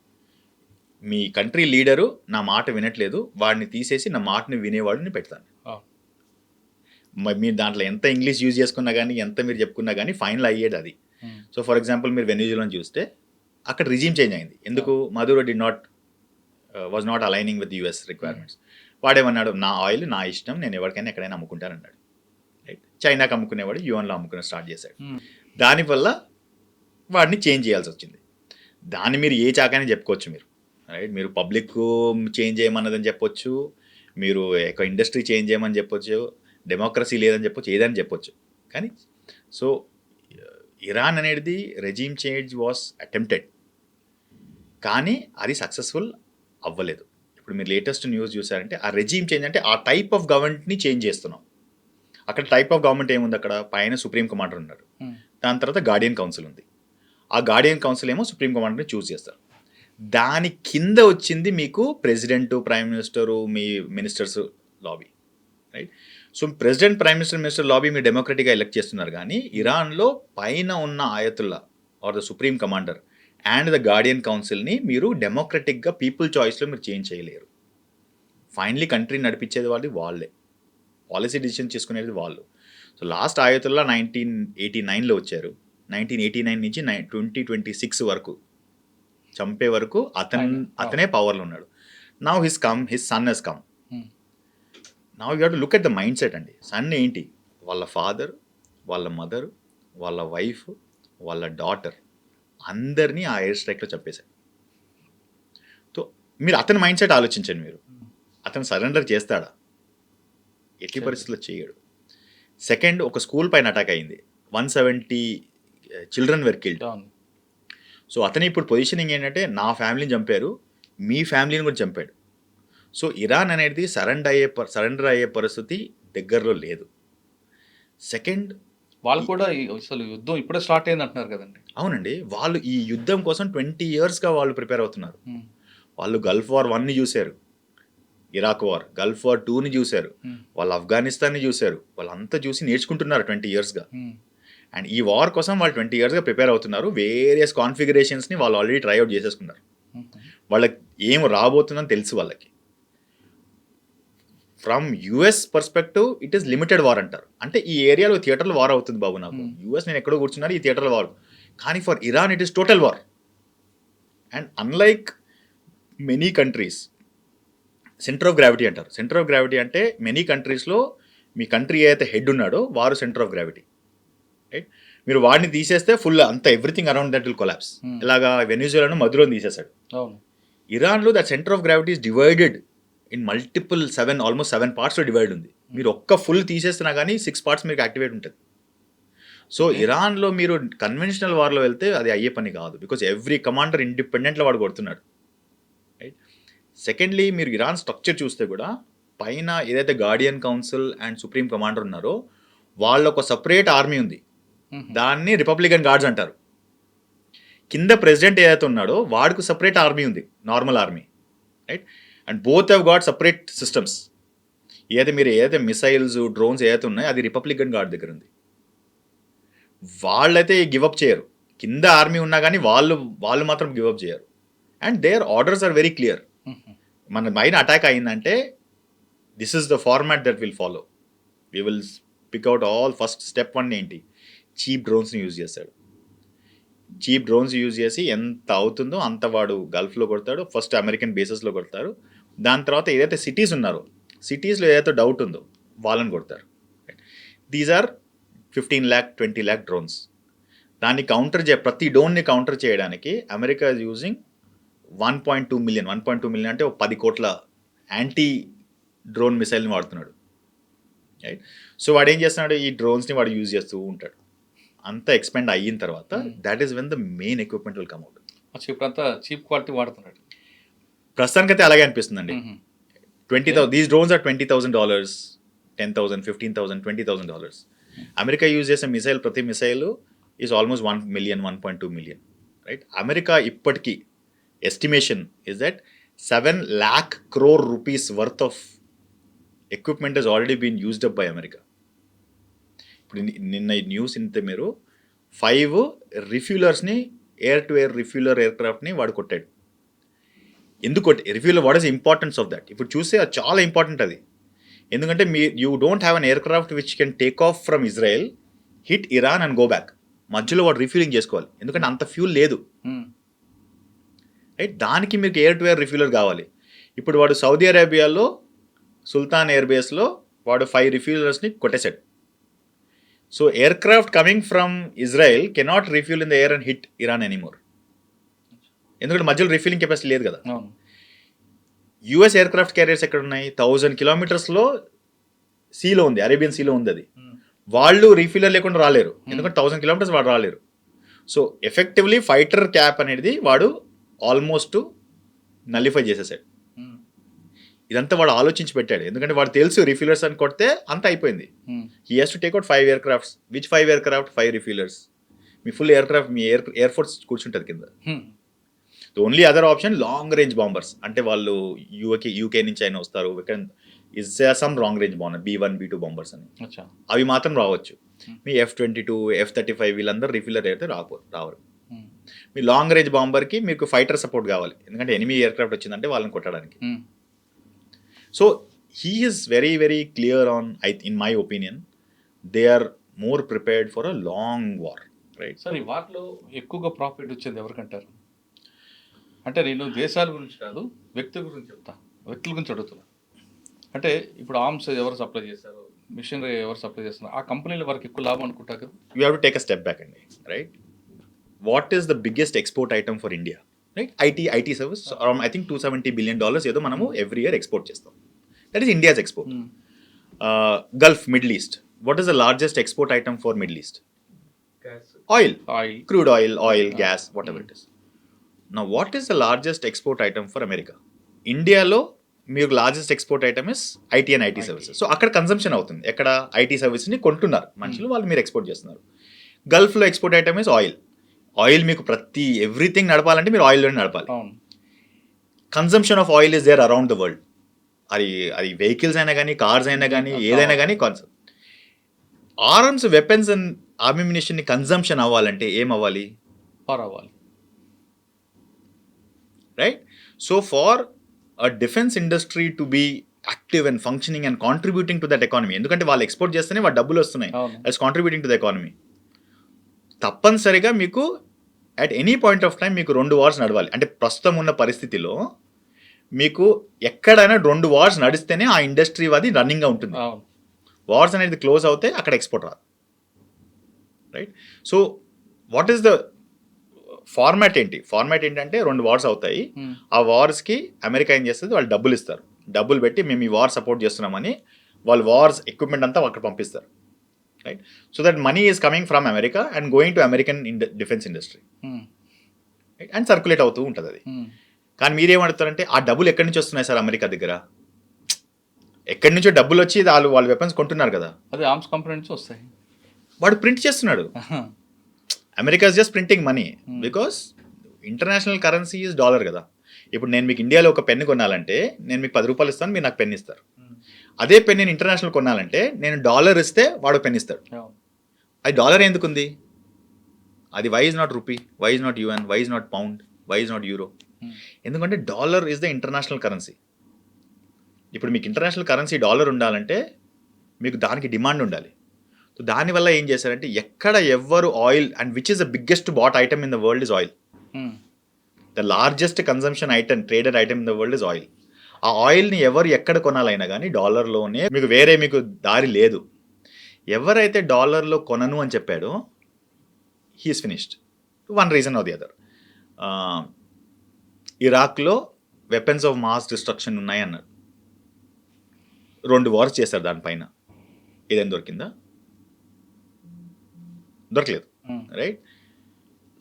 మీ కంట్రీ లీడరు నా మాట వినట్లేదు, వాడిని తీసేసి నా మాటని వినేవాడిని పెడతాను. మీరు దాంట్లో ఎంత ఇంగ్లీష్ యూజ్ చేసుకున్నా కానీ, ఎంత మీరు చెప్పుకున్నా కానీ ఫైనల్ అయ్యేది అది. సో ఫర్ ఎగ్జాంపుల్ మీరు వెనిజులాని చూస్తే అక్కడ రిజీమ్ చేంజ్ అయింది. ఎందుకు? Maduro was not aligning with US requirements. వాడేమన్నాడు, నా ఆయిల్ నా ఇష్టం, నేను ఎవరికైనా ఎక్కడైనా అమ్ముకుంటానన్నాడు, రైట్? చైనాకి అమ్ముకునేవాడు యుఎన్లో అమ్ముకునే స్టార్ట్ చేశాడు. దానివల్ల వాడిని చేంజ్ చేయాల్సి వచ్చింది. దాన్ని మీరు ఏ చాకని చెప్పుకోవచ్చు మీరు, రైట్? మీరు పబ్లిక్ చేంజ్ చేయమన్నదని చెప్పొచ్చు, మీరు ఒక ఇండస్ట్రీ చేంజ్ చేయమని చెప్పొచ్చు, డెమోక్రసీ లేదని చెప్పొచ్చు, ఏదని చెప్పొచ్చు. కానీ సో ఇరాన్ అనేది రెజీమ్ చేంజ్ వాస్ అటెంప్టెడ్, కానీ అది సక్సెస్ఫుల్ అవ్వలేదు. ఇప్పుడు మీరు లేటెస్ట్ న్యూస్ చూసారంటే ఆ రెజీమ్ చేంజ్ అంటే ఆ టైప్ ఆఫ్ గవర్నమెంట్ని చేంజ్ చేస్తున్నాం. అక్కడ టైప్ ఆఫ్ గవర్నమెంట్ ఏముంది? అక్కడ పైన సుప్రీం కమాండర్ ఉన్నారు, దాని తర్వాత గార్డియన్ కౌన్సిల్ ఉంది. ఆ గార్డియన్ కౌన్సిల్ ఏమో సుప్రీం కమాండర్ని చూస్ చేస్తారు. దాని కింద వచ్చింది మీకు ప్రెసిడెంట్, ప్రైమ్ మినిస్టరు, మీ ministers lobby, right? So president, prime minister, minister lobby మీరు డెమోక్రటిక్గా ఎలక్ట్ చేస్తున్నారు. కానీ ఇరాన్లో పైన ఉన్న ఆయతుల్లా are the supreme commander and the guardian కౌన్సిల్ని మీరు డెమోక్రటిక్గా పీపుల్ చాయిస్లో మీరు చేంజ్ చేయలేరు. ఫైనలీ కంట్రీ నడిపించేది వాళ్ళే, పాలసీ డిసిషన్ చేసుకునేది వాళ్ళు. సో లాస్ట్ ఆయతుల్లా 1989లో వచ్చారు. 1989 నుంచి 2026 వరకు చంపే వరకు అతనే పవర్లో ఉన్నాడు. Now his son he's come. Now you have to look at the mindset అండి. సన్ ఏంటి, వాళ్ళ ఫాదర్, వాళ్ళ మదర్, వాళ్ళ వైఫ్, వాళ్ళ డాటర్ అందరినీ ఆ ఎయిర్ స్ట్రైక్లో చంపేశారు. సో మీరు అతని మైండ్ సెట్ ఆలోచించండి. మీరు అతను సరెండర్ చేస్తాడా? ఎట్టి పరిస్థితుల్లో చేయడు. సెకండ్, ఒక స్కూల్ పైన అటాక్ అయింది, 170 చిల్డ్రన్ వెర్ కిల్డ్. సో అతని ఇప్పుడు పొజిషనింగ్ ఏంటంటే నా ఫ్యామిలీని చంపారు, మీ ఫ్యామిలీని కూడా చంపాడు. సో ఇరాన్ అనేది సరెండర్ అయ్యే పరిస్థితి దగ్గరలో లేదు. సెకండ్, వాళ్ళు కూడా అసలు యుద్ధం ఇప్పుడే స్టార్ట్ అయింది అంటున్నారు కదండి. అవునండి, వాళ్ళు ఈ యుద్ధం కోసం 20 yearsగా వాళ్ళు ప్రిపేర్ అవుతున్నారు. వాళ్ళు గల్ఫ్ వార్ 1ని చూశారు, ఇరాక్ వార్, గల్ఫ్ వార్ 2ని చూశారు, వాళ్ళు ఆఫ్ఘనిస్తాన్ని చూశారు, వాళ్ళంతా చూసి నేర్చుకుంటున్నారు 20 yearsగా. అండ్ ఈ వార్ కోసం వాళ్ళు 20 yearsగా ప్రిపేర్ అవుతున్నారు. వేరియస్ కాన్ఫిగరేషన్స్ని వాళ్ళు ఆల్రెడీ ట్రైఅవుట్ చేసేసుకున్నారు. వాళ్ళకి ఏం రాబోతుందని తెలుసు వాళ్ళకి. From US perspective it is limited war అంటారు. అంటే ఈ ఏరియాలో థియేటర్లో వార్ అవుతుంది బాబు, నాకు యుఎస్ నేను ఎక్కడో కూర్చున్నారు, ఈ థియేటర్లో వార్. కానీ for Iran it is total war. And unlike many countries, centre of gravity అంటారు. సెంటర్ ఆఫ్ గ్రావిటీ అంటే మెనీ కంట్రీస్లో మీ కంట్రీ ఏదైతే హెడ్ ఉన్నాడో వారు సెంటర్ ఆఫ్ గ్రావిటీ, రైట్? మీరు వాడిని తీసేస్తే ఫుల్ అంత everything around that will collapse. ఇలాగా వెనిజులాను మధురోని తీసేశాడు. ఇరాన్లో that center of gravity is divided in multiple almost 7 partsలో డివైడ్ ఉంది. మీరు ఒక్క ఫుల్ తీసేస్తున్నా కానీ 6 parts మీకు యాక్టివేట్ ఉంటుంది. సో ఇరాన్లో మీరు కన్వెన్షనల్ వార్లో వెళ్తే అది అయ్యే పని కాదు, బికాజ్ ఎవ్రీ కమాండర్ ఇండిపెండెంట్లో వాడు కొడుతున్నాడు, రైట్? సెకండ్లీ, మీరు ఇరాన్ స్ట్రక్చర్ చూస్తే కూడా పైన ఏదైతే Guardian council and supreme commander ఉన్నారో వాళ్ళ ఒక సపరేట్ ఆర్మీ ఉంది, దాన్ని రిపబ్లికన్ గార్డ్స్ అంటారు. కింద ప్రెసిడెంట్ ఏదైతే ఉన్నాడో వాడికి సపరేట్ ఆర్మీ ఉంది, normal army, right? And both have got separate systems. ఏదైతే మిసైల్స్, డ్రోన్స్ ఏదైతే ఉన్నాయో అది రిపబ్లికన్ గార్డ్ దగ్గర ఉంది. వాళ్ళైతే గివప్ చేయరు. కింద ఆర్మీ ఉన్నా కానీ వాళ్ళు మాత్రం గివప్ చేయరు. And their orders are very clear. మన పైన అటాక్ అయిందంటే this is the format that will follow. We will pick out all. First step 1 ఏంటి, చీప్ డ్రోన్స్ని యూజ్ చేస్తాడు. చీప్ డ్రోన్స్ యూజ్ చేసి ఎంత అవుతుందో అంత వాడు గల్ఫ్లో కొడతాడు. ఫస్ట్ అమెరికన్ బేసెస్లో కొడతారు. దాని తర్వాత ఏదైతే సిటీస్ ఉన్నారో, సిటీస్లో ఏదైతే డౌట్ ఉందో వాళ్ళని కొడతారు. These are 15 lakh 20 lakh drones. దాన్ని ప్రతి డ్రోన్ని కౌంటర్ చేయడానికి అమెరికా ఈజ్ యూజింగ్ 1.2 million అంటే 10 కోట్ల యాంటీ డ్రోన్ మిసైల్ని వాడుతున్నాడు, రైట్? సో వాడు ఏం చేస్తున్నాడు, ఈ డ్రోన్స్ని వాడు యూజ్ చేస్తూ ఉంటాడు. అంతా ఎక్స్పెండ్ అయిన తర్వాత that is when the main equipment will come out. ఇప్పుడంతా చీప్ క్వాలిటీ వాడుతున్నాడు. ప్రస్తుతానికి అయితే అలాగే అనిపిస్తుందండి. 20,000 these drones are $20,000, $10,000, $15,000, $20,000. America use చేసే మిసైల్, ప్రతి missile is almost 1 million, 1.2 million, right? America ఇప్పటికీ estimation is that 7 lakh crore rupees worth of equipment has already been used up by America. ఇప్పుడు నిన్న ఈ న్యూస్ ఇంతే, మీరు 5 రిఫ్యూలర్స్ని, ఎయిర్ టు ఎయిర్ రిఫ్యూలర్ ఎయిర్ క్రాఫ్ట్ని వాడు కొట్టాడు. ఎందుకు refueller, what is importance of that? ఇప్పుడు చూస్తే అది చాలా ఇంపార్టెంట్ అది. ఎందుకంటే you don't have an aircraft which can take off from Israel, hit Iran and go back. మధ్యలో వాడు రీఫ్యూలింగ్ చేసుకోవాలి, ఎందుకంటే అంత ఫ్యూల్ లేదు, రైట్? దానికి మీకు ఎయిర్ టు ఎయిర్ రిఫ్యూలర్ కావాలి. ఇప్పుడు వాడు సౌదీ అరేబియాలో సుల్తాన్ ఎయిర్ బేస్లో వాడు 5 రిఫ్యూలర్స్ని కొట్టేశాడు. So aircraft coming from Israel cannot refuel in the air and hit Iran anymore, ఎందుకంటే మధ్యలో రిఫ్యూలింగ్ కెపాసిటీ లేదు కదా. యుఎస్ ఎయిర్ క్రాఫ్ట్ క్యారియర్స్ ఎక్కడ ఉన్నాయి? 1000 kilometers సీలో ఉంది, అరేబియన్ సీలో ఉంది. అది వాళ్ళు రీఫిల్లర్ లేకుండా రాలేరు, ఎందుకంటే 1000 kilometers వాడు రాలేరు. సో ఎఫెక్టివ్లీ ఫైటర్ క్యాప్ అనేది వాడు ఆల్మోస్ట్ నలిఫై చేసేసాడు. ఇదంతా వాడు ఆలోచించి పెట్టాడు, ఎందుకంటే వాడు తెలుసు రిఫిల్లర్స్ అని కొడితే అంత అయిపోయింది. He has to take out 5 aircrafts. Which 5 aircraft? 5 refillers. మీ ఫుల్ ఎయిర్క్రాఫ్ట్, మీ ఎయిర్ ఫోర్స్ కూర్చుంటుంది కింద. The only other option long range bombers, అంటే వాళ్ళు యూకే నుంచి అయినా వస్తారు. Is some long range bomber, B1, B2 bombers అని, అవి మాత్రం రావచ్చు. మీ F-22, F-35 వీళ్ళందరూ రిఫిల్లర్ అయితే రావరు. మీ లాంగ్ రేంజ్ బాంబర్కి మీకు ఫైటర్ సపోర్ట్ కావాలి, ఎందుకంటే ఎనిమీ ఎయిర్క్రాఫ్ట్ వచ్చిందంటే వాళ్ళని కొట్టడానికి. So he is very very clear on, in my opinion, they are more prepared for a long war, right? Sir ఈ వాటిలో ఎక్కువగా ప్రాఫిట్ వచ్చేది ఎవరికంటారు? అంటే నేను దేశాల గురించి కాదు, వ్యక్తుల గురించి చెప్తా, వ్యక్తుల గురించి అడుగుతున్నా. అంటే ఇప్పుడు ఆర్మ్స్ ఎవరు సప్లై చేశారు, మిషనరీ ఎవరు సప్లై చేస్తున్నారు, ఆ కంపెనీల వరకు ఎక్కువ లాభం అనుకుంటారు కదా. You have to take a step back అండి, right? What is the biggest export item for India, right? IT service around I think $270 billion ఏదో మనము ఎవ్రీ ఇయర్ ఎక్స్పోర్ట్ చేస్తాం. That is India's export. Gulf, Middle East, what is the largest export item for Middle East? Oil, crude oil, gas, whatever it is. Now, what is the largest export item for America? ఇండియాలో మీకు largest export item is IT and IT services. So అక్కడ consumption అవుతుంది. ఎక్కడ IT సర్వీస్ని కొంటున్నారు మనుషులు, వాళ్ళు మీరు ఎక్స్పోర్ట్ చేస్తున్నారు. గల్ఫ్లో export item is oil. Oil మీకు ఎవ్రీథింగ్ నడపాలంటే మీరు ఆయిల్లోనే నడపాలి. Consumption of oil is there around the world. అది వెహికల్స్ అయినా కానీ, కార్స్ అయినా కానీ, ఏదైనా కానీ కాన్సెప్ట్. ఆర్మ్స్, వెపన్స్ అండ్ ఆర్మినేషన్ని కన్జంప్షన్ అవ్వాలంటే ఏం అవ్వాలి? ఫార్ అవ్వాలి, right? So for a defence industry to be active and functioning and contributing to that economy, ఎందుకంటే వాళ్ళు ఎక్స్పోర్ట్ చేస్తేనే వాళ్ళు డబ్బులు వస్తున్నాయి, that's contributing to the economy. తప్పనిసరిగా మీకు at any point of time మీకు 2 వార్స్ నడవాలి. అంటే ప్రస్తుతం ఉన్న పరిస్థితిలో మీకు ఎక్కడైనా 2 వార్స్ నడిస్తేనే ఆ ఇండస్ట్రీ అది రన్నింగ్గా ఉంటుంది. వార్స్ అనేది క్లోజ్ అవుతే అక్కడ ఎక్స్పోర్ట్ రాదు, right? So what is the format ఏంటంటే 2 వార్స్ అవుతాయి. ఆ వార్స్కి అమెరికా ఏం చేస్తుంది, వాళ్ళు డబ్బులు ఇస్తారు. డబ్బులు పెట్టి మేము ఈ వార్ సపోర్ట్ చేస్తున్నామని వాళ్ళు వార్స్ ఎక్విప్మెంట్ అంతా అక్కడ పంపిస్తారు, right? So that money is coming from America and going to American defence industry, right? And circulate అవుతూ ఉంటుంది అది. కానీ మీరేమడుతారంటే ఆ డబ్బులు ఎక్కడి నుంచి వస్తున్నాయి సార్ అమెరికా దగ్గర? ఎక్కడి నుంచో డబ్బులు వచ్చి వాళ్ళు వెపన్స్ కొంటున్నారు కదా, అది ఆర్మ్స్ కంపెనీ నుంచి వస్తాయి. వాడు ప్రింట్ చేస్తున్నాడు. America is just printing money because international currency is dollar కదా. ఇప్పుడు నేను మీకు ఇండియాలో ఒక పెన్ను కొనాలంటే నేను మీకు ₹10 ఇస్తాను, మీరు నాకు పెన్ ఇస్తారు. అదే పెన్ నేను ఇంటర్నేషనల్ కొనాలంటే నేను డాలర్ ఇస్తే వాడు పెన్ ఇస్తాడు. అది డాలర్ ఎందుకుంది? అది why is not rupee, why is not yuan, why is not pound, why is not euro? ఎందుకంటే dollar is the international currency. ఇప్పుడు మీకు ఇంటర్నేషనల్ కరెన్సీ డాలర్ ఉండాలంటే మీకు దానికి డిమాండ్ ఉండాలి. సో దానివల్ల ఏం చేశారంటే ఎక్కడ ఎవ్వరు oil, and which is the biggest bought item in the world is oil. The largest consumption item, traded item in the world is oil. ఆ ఆయిల్ని ఎవరు ఎక్కడ కొనాలైనా కానీ డాలర్లోనే, మీకు వేరే మీకు దారి లేదు. ఎవరైతే డాలర్లో కొనను అని చెప్పాడో he is finished, one reason or the other. ఇరాక్లో వెపన్స్ ఆఫ్ మాస్ డిస్ట్రక్షన్ ఉన్నాయి అన్నారు. 2 వార్స్ చేశారు దానిపైన. ఏదైనా దొరికిందా? దొరకలేదు, right?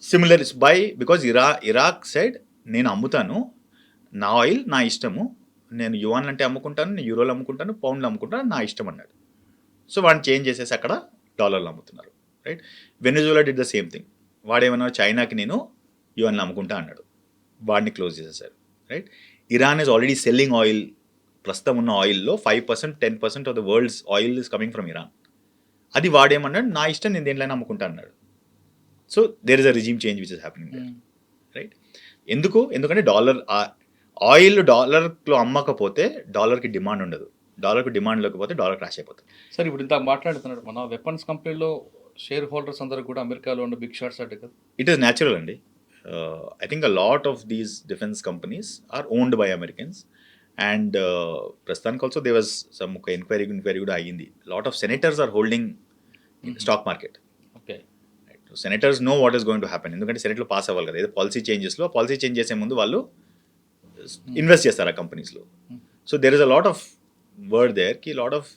Similar because Iraq side నేను అమ్ముతాను, నా ఆయిల్ నా ఇష్టము, నేను యువాన్ అంటే అమ్ముకుంటాను, నేను యూరోలు అమ్ముకుంటాను, పౌండ్లు అమ్ముకుంటాను, నా ఇష్టం అన్నాడు. సో వాడిని చేంజ్ చేసేసి అక్కడ డాలర్లు అమ్ముతున్నారు, right? Venezuela did the same thing. వాడేమన్నా చైనాకి నేను యువాన్లు అమ్ముకుంటా అన్నాడు, వాడిని క్లోజ్ చేసేసారు, right? Iran is already selling oil. ప్రస్తుతం ఉన్న ఆయిల్లో 5%, 10% of the world's oil is coming from Iran. అది వాడేమన్నాడు, నా ఇష్టం, నేను దేంట్లైనా అమ్ముకుంటా అన్నాడు. So there is a regime change which is happening there, right? ఎందుకంటే ఆయిల్ డాలర్లో అమ్మకపోతే డాలర్కి డిమాండ్ ఉండదు, డాలర్కి డిమాండ్ లేకపోతే డాలర్ క్రాష్ అయిపోతుంది. సార్ ఇప్పుడు ఇంత మాట్లాడుతున్నాడు, మన వెపన్స్ కంపెనీలో షేర్ హోల్డర్స్ అందరూ కూడా అమెరికాలో ఉన్న బిగ్ షాట్స్ అంటే కదా. ఇట్ ఈస్ న్యాచురల్ అండి. I think a lot of these defence companies are owned by Americans. And ప్రస్తుతానికి ఆల్సో దే వాజ్ సమ్ ఒక ఎంక్వైరీ కూడా అయ్యింది. Lot of senators are holding stock market. Okay, senators know what is going to happen. ఎందుకంటే సెనేట్లో pass అవ్వాలి కదా, ఏదో policy change చేసే ముందు వాళ్ళు ఇన్వెస్ట్ చేస్తారు ఆ కంపెనీస్లో. So there is a lot of word there కి lot of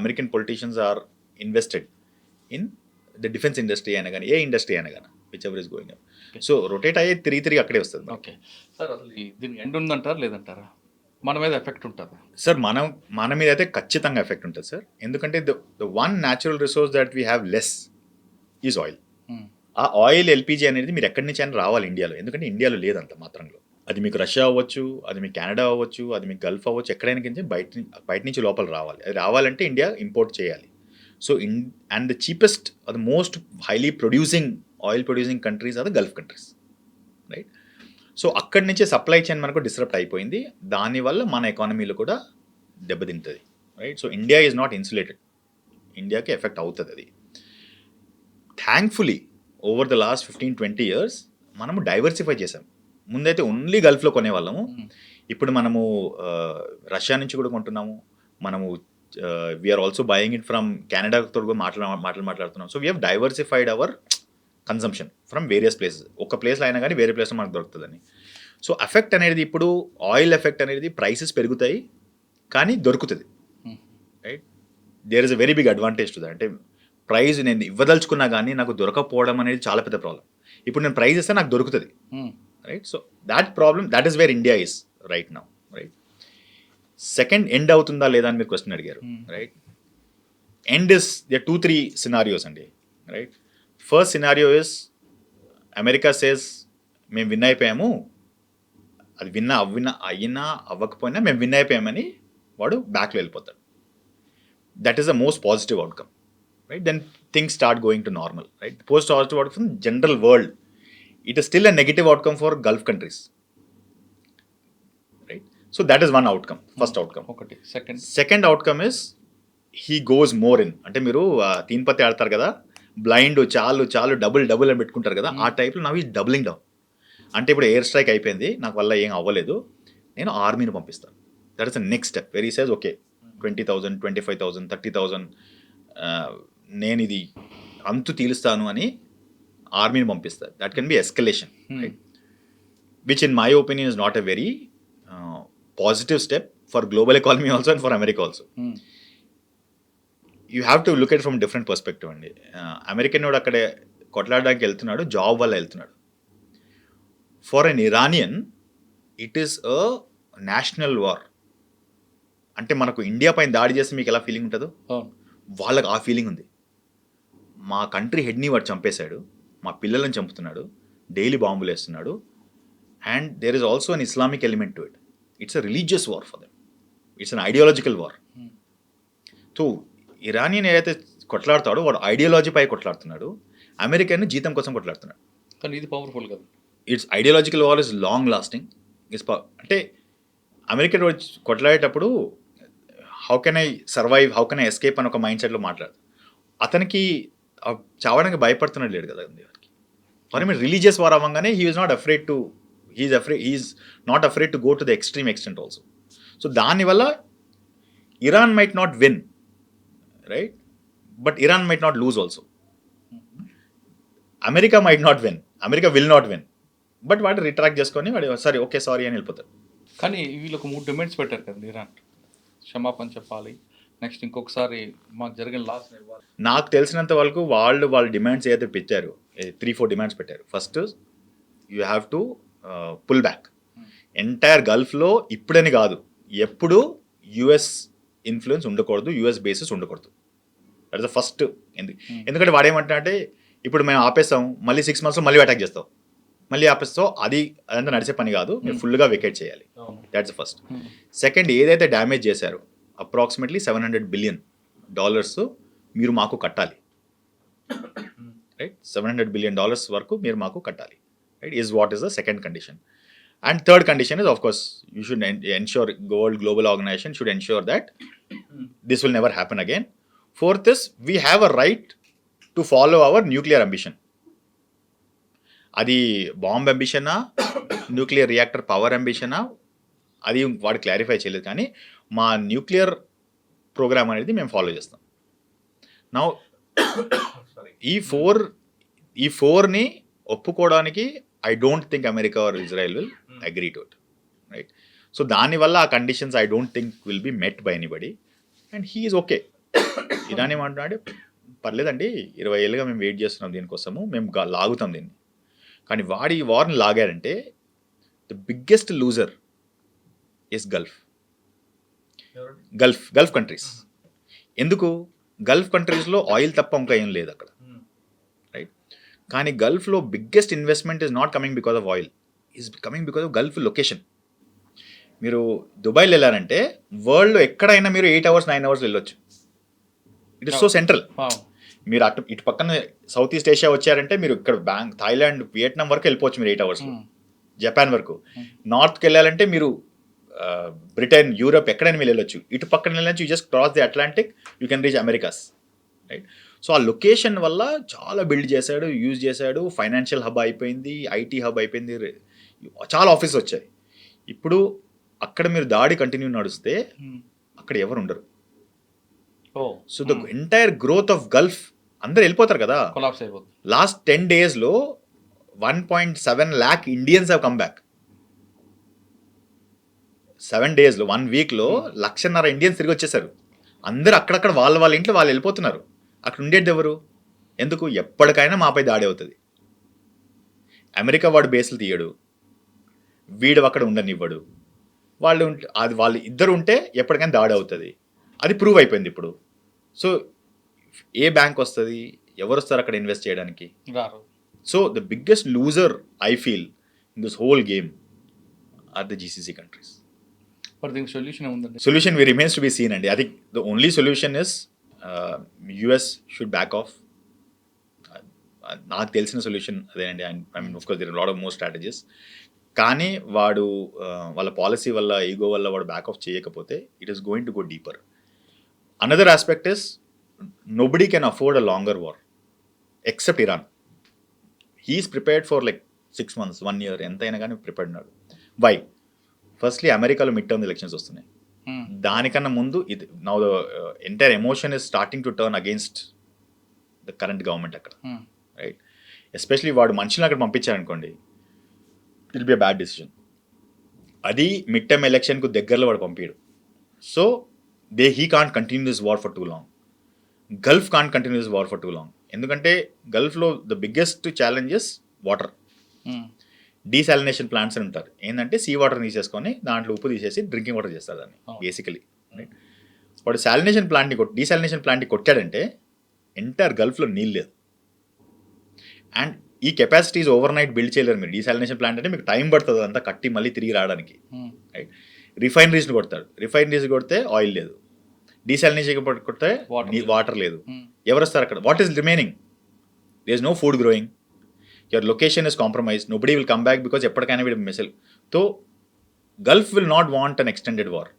American politicians are invested in the defence industry అయినా కానీ, ఏ ఇండస్ట్రీ అయినా కానీ, whichever is going up. So rotate అయ్యే తిరిగి అక్కడే వస్తుంది. ఓకే సార్, అసలు దీనికి ఎండ్ ఉందంటారా లేదంటారా? మన మీద ఎఫెక్ట్ ఉంటుందా? సార్ మన మీద అయితే ఖచ్చితంగా ఎఫెక్ట్ ఉంటుంది సార్. ఎందుకంటే the one natural resource that we have less is oil. ఆ ఆయిల్ ఎల్పిజి అనేది మీరు ఎక్కడి నుంచి అయినా రావాలి ఇండియాలో, ఎందుకంటే ఇండియాలో లేదంత మాత్రంలో. అది మీకు రష్యా అవ్వచ్చు, అది మీకు కెనడా అవ్వచ్చు, అది మీకు గల్ఫ్ అవ్వచ్చు, ఎక్కడైనా నుంచి బయట నుంచి లోపల రావాలి. అది రావాలంటే ఇండియా ఇంపోర్ట్ చేయాలి. So and the cheapest, the most highly producing oil producing countries are the Gulf countries, right? So అక్కడి నుంచే సప్లై చైన్ మనకు డిస్రప్ట్ అయిపోయింది. దానివల్ల మన ఎకానమీలో కూడా దెబ్బతింటుంది, right? So India is not insulated ఇండియాకి ఎఫెక్ట్ అవుతుంది అది. Thankfully over the last 15-20 years మనము డైవర్సిఫై చేసాం. ముందైతే ఓన్లీ గల్ఫ్లో కొనేవాళ్ళము, ఇప్పుడు మనము రష్యా నుంచి కూడా కొంటున్నాము, మనము we are also buying it from కెనడాతో కూడా మాట్లాడుతున్నాం. So we have diversified our consumption from various places. ఒక ప్లేస్లో అయినా కానీ వేరే ప్లేస్లో మనకు దొరుకుతుందని. సో ఎఫెక్ట్ అనేది ఇప్పుడు ఆయిల్ ఎఫెక్ట్ అనేది ప్రైసెస్ పెరుగుతాయి కానీ దొరుకుతుంది, right. There is a very big advantage to that. అంటే ప్రైజ్ నేను ఇవ్వదలుచుకున్నా కానీ నాకు దొరకపోవడం అనేది చాలా పెద్ద ప్రాబ్లం. ఇప్పుడు నేను ప్రైజ్ ఇస్తే నాకు దొరుకుతుంది, right. So that problem, that is where India is right now, right. Second end అవుతుందా లేదా అని మీరు క్వశ్చన్ అడిగారు, right. End is they 2-3 scenarios అండి, right. First scenario is America says మేము విన్ అయిపోయాము, అది అయినా అవ్వకపోయినా మేము విన్ అయిపోయామని వాడు బ్యాక్లో వెళ్ళిపోతాడు. That is the most positive outcome, right. Then things start going to normal, right. Post positive outcome general world, it is still a negative outcome for Gulf countries, right? So that is one outcome, first outcome. ఒకటి. Second outcome is he goes more in, అంటే మీరు తీన్ పత్తి ఆడతారు కదా, blind చాలు double అని పెట్టుకుంటారు కదా, ఆ టైప్లో నవ్ ఈ డబులింగ్ డౌన్. అంటే ఇప్పుడు ఎయిర్ స్ట్రైక్ అయిపోయింది, నాకు వల్ల ఏం అవ్వలేదు, నేను ఆర్మీని పంపిస్తాను. That is the next step. Very says okay 20,000 25,000 30,000 నేను ఇది అంతు తీలుస్తాను అని ఆర్మీని పంపిస్తారు. That can be escalation, right, which in my opinion is not a very positive step for global economy also and for America also. You have to look at from different perspective అండి. American వాడు అక్కడే కొట్లాడడానికి వెళ్తున్నాడు, job వల్ల వెళ్తున్నాడు. For an Iranian it is a national war. అంటే మనకు India పైన దాడి చేస్తే మీకు ఎలా ఫీలింగ్ ఉంటుందో వాళ్ళకి ఆ ఫీలింగ్ ఉంది. మా కంట్రీ హెడ్ని వాడు చంపేశాడు, మా పిల్లలను చంపుతున్నాడు, డైలీ బాంబులు వేస్తున్నాడు, and there is also an Islamic element to it. It's a religious war for them, it's an ideological war. So Iranian ఏదైతే కొట్లాడతాడో వాడు ఐడియాలజీపై కొట్లాడుతున్నాడు, అమెరికన్ జీతం కోసం కొట్లాడుతున్నాడు. కానీ ఇది పవర్ఫుల్ కదా. It's ideological war is long lasting. అంటే అమెరికన్ కొట్లాడేటప్పుడు how can I survive, how can I escape అని ఒక మైండ్ సెట్లో మాట్లాడు. అతనికి చావడానికి భయపడుతున్నాడు లేడు కదా వారికి. మరి మీరు రిలీజియస్ వార్ అవ్వగానే he is not afraid to go to the extreme extent also. So దానివల్ల Iran might not win, right, but Iran might not lose also. America might not win, America will not win, but వాడు retract చేసుకొని వాడు సరే okay sorry అని వెళ్ళిపోతాడు. కానీ వీళ్ళకు 3 demands పెట్టారు కదా ఇరాన్. క్షమాపణ చెప్పాలి, నెక్స్ట్ ఇంకొకసారి మాకు జరిగిన లాస్ ఇవ్వాలి. నాకు తెలిసినంత వరకు వాళ్ళ డిమాండ్స్ ఏదైతే పెట్టారు 3-4 డిమాండ్స్ పెట్టారు. First you have to pull back. Entire గల్ఫ్లో ఇప్పుడని కాదు ఎప్పుడు యుఎస్ ఇన్ఫ్లుయెన్స్ ఉండకూడదు, యుఎస్ బేసెస్ ఉండకూడదు. That is the first. ఎందుకంటే వాడేమంటా అంటే ఇప్పుడు మేము ఆపేస్తాం, మళ్ళీ 6 monthsలో మళ్ళీ అటాక్ చేస్తాం, మళ్ళీ ఆపేస్తాం, అదంతా నడిచే పని కాదు, మీరు ఫుల్గా వెకేట్ చేయాలి. That's the first. సెకండ్, ఏదైతే డ్యామేజ్ చేశారో అప్రాక్సిమేట్లీ $700 billion మీరు మాకు కట్టాలి, రైట్. $700 billion వరకు మీరు మాకు కట్టాలి, right, is what is the second condition. And third condition is of course you should ensure, global organisation should ensure that this will never happen again. Fourth is we have a right to follow our nuclear ambition. అది bomb అంబిషనా, nuclear reactor power అంబిషనా, అది వాడు clarify చేయలేదు. కానీ మా nuclear programme అనేది మేము ఫాలో చేస్తాం. నా ఈ ఫోర్ని ఒప్పుకోవడానికి I don't think America or Israel will agree to it, right. So దానివల్ల ఆ conditions I don't think will be met by anybody, and he is okay. Iran ఏమంటున్నాడు, పర్లేదండి 20 ఏళ్ళుగా మేము వెయిట్ చేస్తున్నాం దీనికోసము, మేము లాగుతాం దీన్ని. కానీ వాడి ఈ వార్ని లాగారంటే the biggest loser is Gulf countries. ఎందుకు? గల్ఫ్ కంట్రీస్లో ఆయిల్ తప్ప ఇంకా ఏం లేదు అక్కడ, రైట్. కానీ గల్ఫ్లో biggest investment is not coming because of oil, is coming because of Gulf location. మీరు దుబాయ్లో వెళ్ళారంటే వరల్డ్లో ఎక్కడైనా మీరు 8 hours 9 hours వెళ్ళొచ్చు. It is so central. మీరు ఇటు పక్కన సౌత్ ఈస్ట్ ఏషియా వచ్చారంటే మీరు ఇక్కడ థాయిలాండ్, వియట్నాం వరకు వెళ్ళిపోవచ్చు మీరు 8 hours, జపాన్ వరకు. నార్త్కి వెళ్ళాలంటే మీరు బ్రిటన్, యూరప్ ఎక్కడైనా మీరు వెళ్ళొచ్చు. ఇటు పక్కన వెళ్ళొచ్చు, you just cross the Atlantic, you can reach Americas, right. So ఆ లొకేషన్ వల్ల చాలా బిల్డ్ చేశాడు, యూజ్ చేశాడు, ఫైనాన్షియల్ హబ్ అయిపోయింది, ఐటీ హబ్ అయిపోయింది, చాలా ఆఫీస్ వచ్చాయి. ఇప్పుడు అక్కడ మీరు దాడి కంటిన్యూ నడిస్తే అక్కడ ఎవరు ఉండరు. So the entire growth of Gulf అందరు వెళ్ళిపోతారు కదా. కొలాప్స్ అయిపోతుంది. Last 10 daysలో 1.7 lakh Indians have come back. 7 daysలో 1 weekలో 1,00,000 Indians తిరిగి వచ్చేసారు. అందరు అక్కడక్కడ వాళ్ళ ఇంట్లో వాళ్ళు వెళ్ళిపోతున్నారు. అక్కడ ఉండేది ఎవరు? ఎందుకు? ఎప్పటికైనా మాపై దాడి అవుతుంది. అమెరికా వాడు బేస్లు తీయడు, వీడు అక్కడ ఉండనివ్వడు. వాళ్ళు ఇద్దరు ఉంటే ఎప్పటికైనా దాడి అవుతుంది. అది ప్రూవ్ అయిపోయింది ఇప్పుడు. సో ఏ బ్యాంక్ వస్తుంది, ఎవరు వస్తారు అక్కడ ఇన్వెస్ట్ చేయడానికి? So the biggest loser I feel in this whole game are the GCC countries. Solution we remains to be seen అండి. I think the only solution is US should back off. నాకు తెలిసిన solution అదేనండి. I mean of course there are lot of more strategies. కానీ వాడు వాళ్ళ policy వల్ల, ego వల్ల వాడు బ్యాక్ ఆఫ్ చేయకపోతే it is going to go deeper. Another aspect is nobody can afford a longer war except Iran. He is prepared for like 6 months, 1 year, ఎంతైనా కానీ prepared ఉన్నాడు. వై? ఫస్ట్లీ అమెరికాలో mid term elections వస్తున్నాయి. దానికన్నా ముందు ఇది now the entire emotion is starting to turn against the current government అక్కడ, right? Especially వాడు మనుషులను అక్కడ పంపించారనుకోండి, it will be a bad decision. అది మిడ్ టర్మ్ ఎలక్షన్కు దగ్గరలో వాడు పంపించాడు. So he can't continue this war for too long. Gulf can't continue this war for too long. ఎందుకంటే గల్ఫ్లో the biggest challenge is water. Desalination plants అని ఉంటారు. ఏంటంటే సీ వాటర్ తీసేసుకొని దాంట్లో ఉప్పు తీసేసి డ్రింకింగ్ వాటర్ చేస్తారు దాన్ని బేసికలీ, రైట్? వాడు డీసాలినేషన్ ప్లాంట్ని కొట్టాడంటే ఎంటైర్ గల్ఫ్లో నీళ్ళు లేదు. అండ్ ఈ కెపాసిటీస్ ఓవర్ నైట్ బిల్డ్ చేయలేరు మీరు. డీసాలినేషన్ ప్లాంట్ అంటే మీకు టైం పడుతుంది అంతా కట్టి మళ్ళీ తిరిగి రావడానికి, రైట్? రిఫైనరీస్ని కొడతాడు. రిఫైనరీస్ కొడితే ఆయిల్ లేదు, డీసాలినేషన్ కొడితే వాటర్ లేదు. ఎవరు వస్తారు అక్కడ? What is remaining? There is no food growing, your location is compromise, nobody will come back because ఎప్పటికైనా వీడు missile. So Gulf will not want an extended war.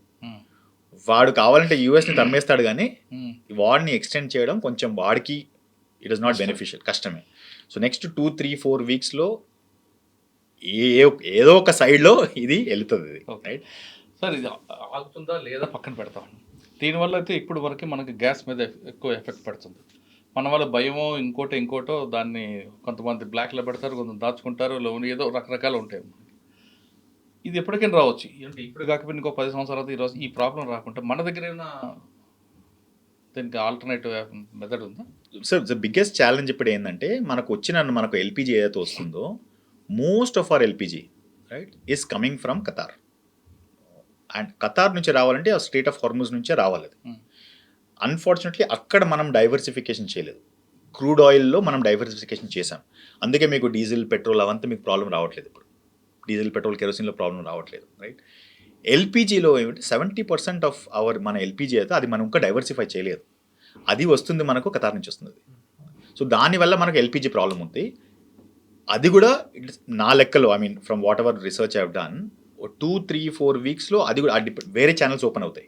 వాడు కావాలంటే యూఎస్ని తమ్మేస్తాడు, కానీ వార్ని ఎక్స్టెండ్ చేయడం కొంచెం వాడికి ఇట్ ఈస్ నాట్ బెనిఫిషియల్, కష్టమే. So next 2-3-4 weeksలో ఏదో ఒక సైడ్లో ఇది వెళుతుంది, రైట్? సార్, ఇది ఆగుతుందా లేదా పక్కన పెడతాం. దీనివల్ల అయితే ఇప్పుడు వరకు మనకి గ్యాస్ మీద ఎక్కువ ఎఫెక్ట్ పడుతుంది. మన వల్ల భయమో ఇంకోటో దాన్ని కొంతమంది బ్లాక్లో పెడతారు, కొంతమంది దాచుకుంటారు, ఏదో రకరకాలు ఉంటాయి. ఇది ఎప్పటికైనా రావచ్చు. అంటే ఇప్పుడు కాకపోతే ఇంకో 10 సంవత్సరాలు ఈరోజు ఈ ప్రాబ్లం రాకుండా మన దగ్గర ఏమైనా దీనికి ఆల్టర్నేటివ్ మెథడ్ ఉందా? సార్ ద బిగ్గెస్ట్ ఛాలెంజ్ ఇప్పుడు ఏంటంటే మనకు ఎల్పిజి ఏదైతే వస్తుందో, most of our LPG, right, is coming from Qatar. And Qatar నుంచి రావాలంటే ఆ స్ట్రెయిట్ ఆఫ్ హార్ముజ్ నుంచే రావాలి. అన్ఫార్చునేట్లీ అక్కడ మనం డైవర్సిఫికేషన్ చేయలేదు. క్రూడ్ ఆయిల్లో మనం డైవర్సిఫికేషన్ చేసాం. అందుకే మీకు డీజిల్, పెట్రోల్ అవంతా మీకు ప్రాబ్లం రావట్లేదు. ఇప్పుడు డీజిల్, పెట్రోల్, కెరోసిన్లో ప్రాబ్లం రావట్లేదు, రైట్? ఎల్పిజిలో ఏమిటి 70% ఆఫ్ మన ఎల్పిజి అయితే అది మనం ఇంకా డైవర్సిఫై చేయలేదు. అది వస్తుంది మనకు ఖతార్ నుంచి వస్తుంది. సో దానివల్ల మనకు ఎల్పిజి ప్రాబ్లం ఉంది. అది కూడా నా లెక్కలో, I mean from what ever research I have done, 2-3-4 weeksలో అది కూడా వేరే ఛానల్స్ ఓపెన్ అవుతాయి.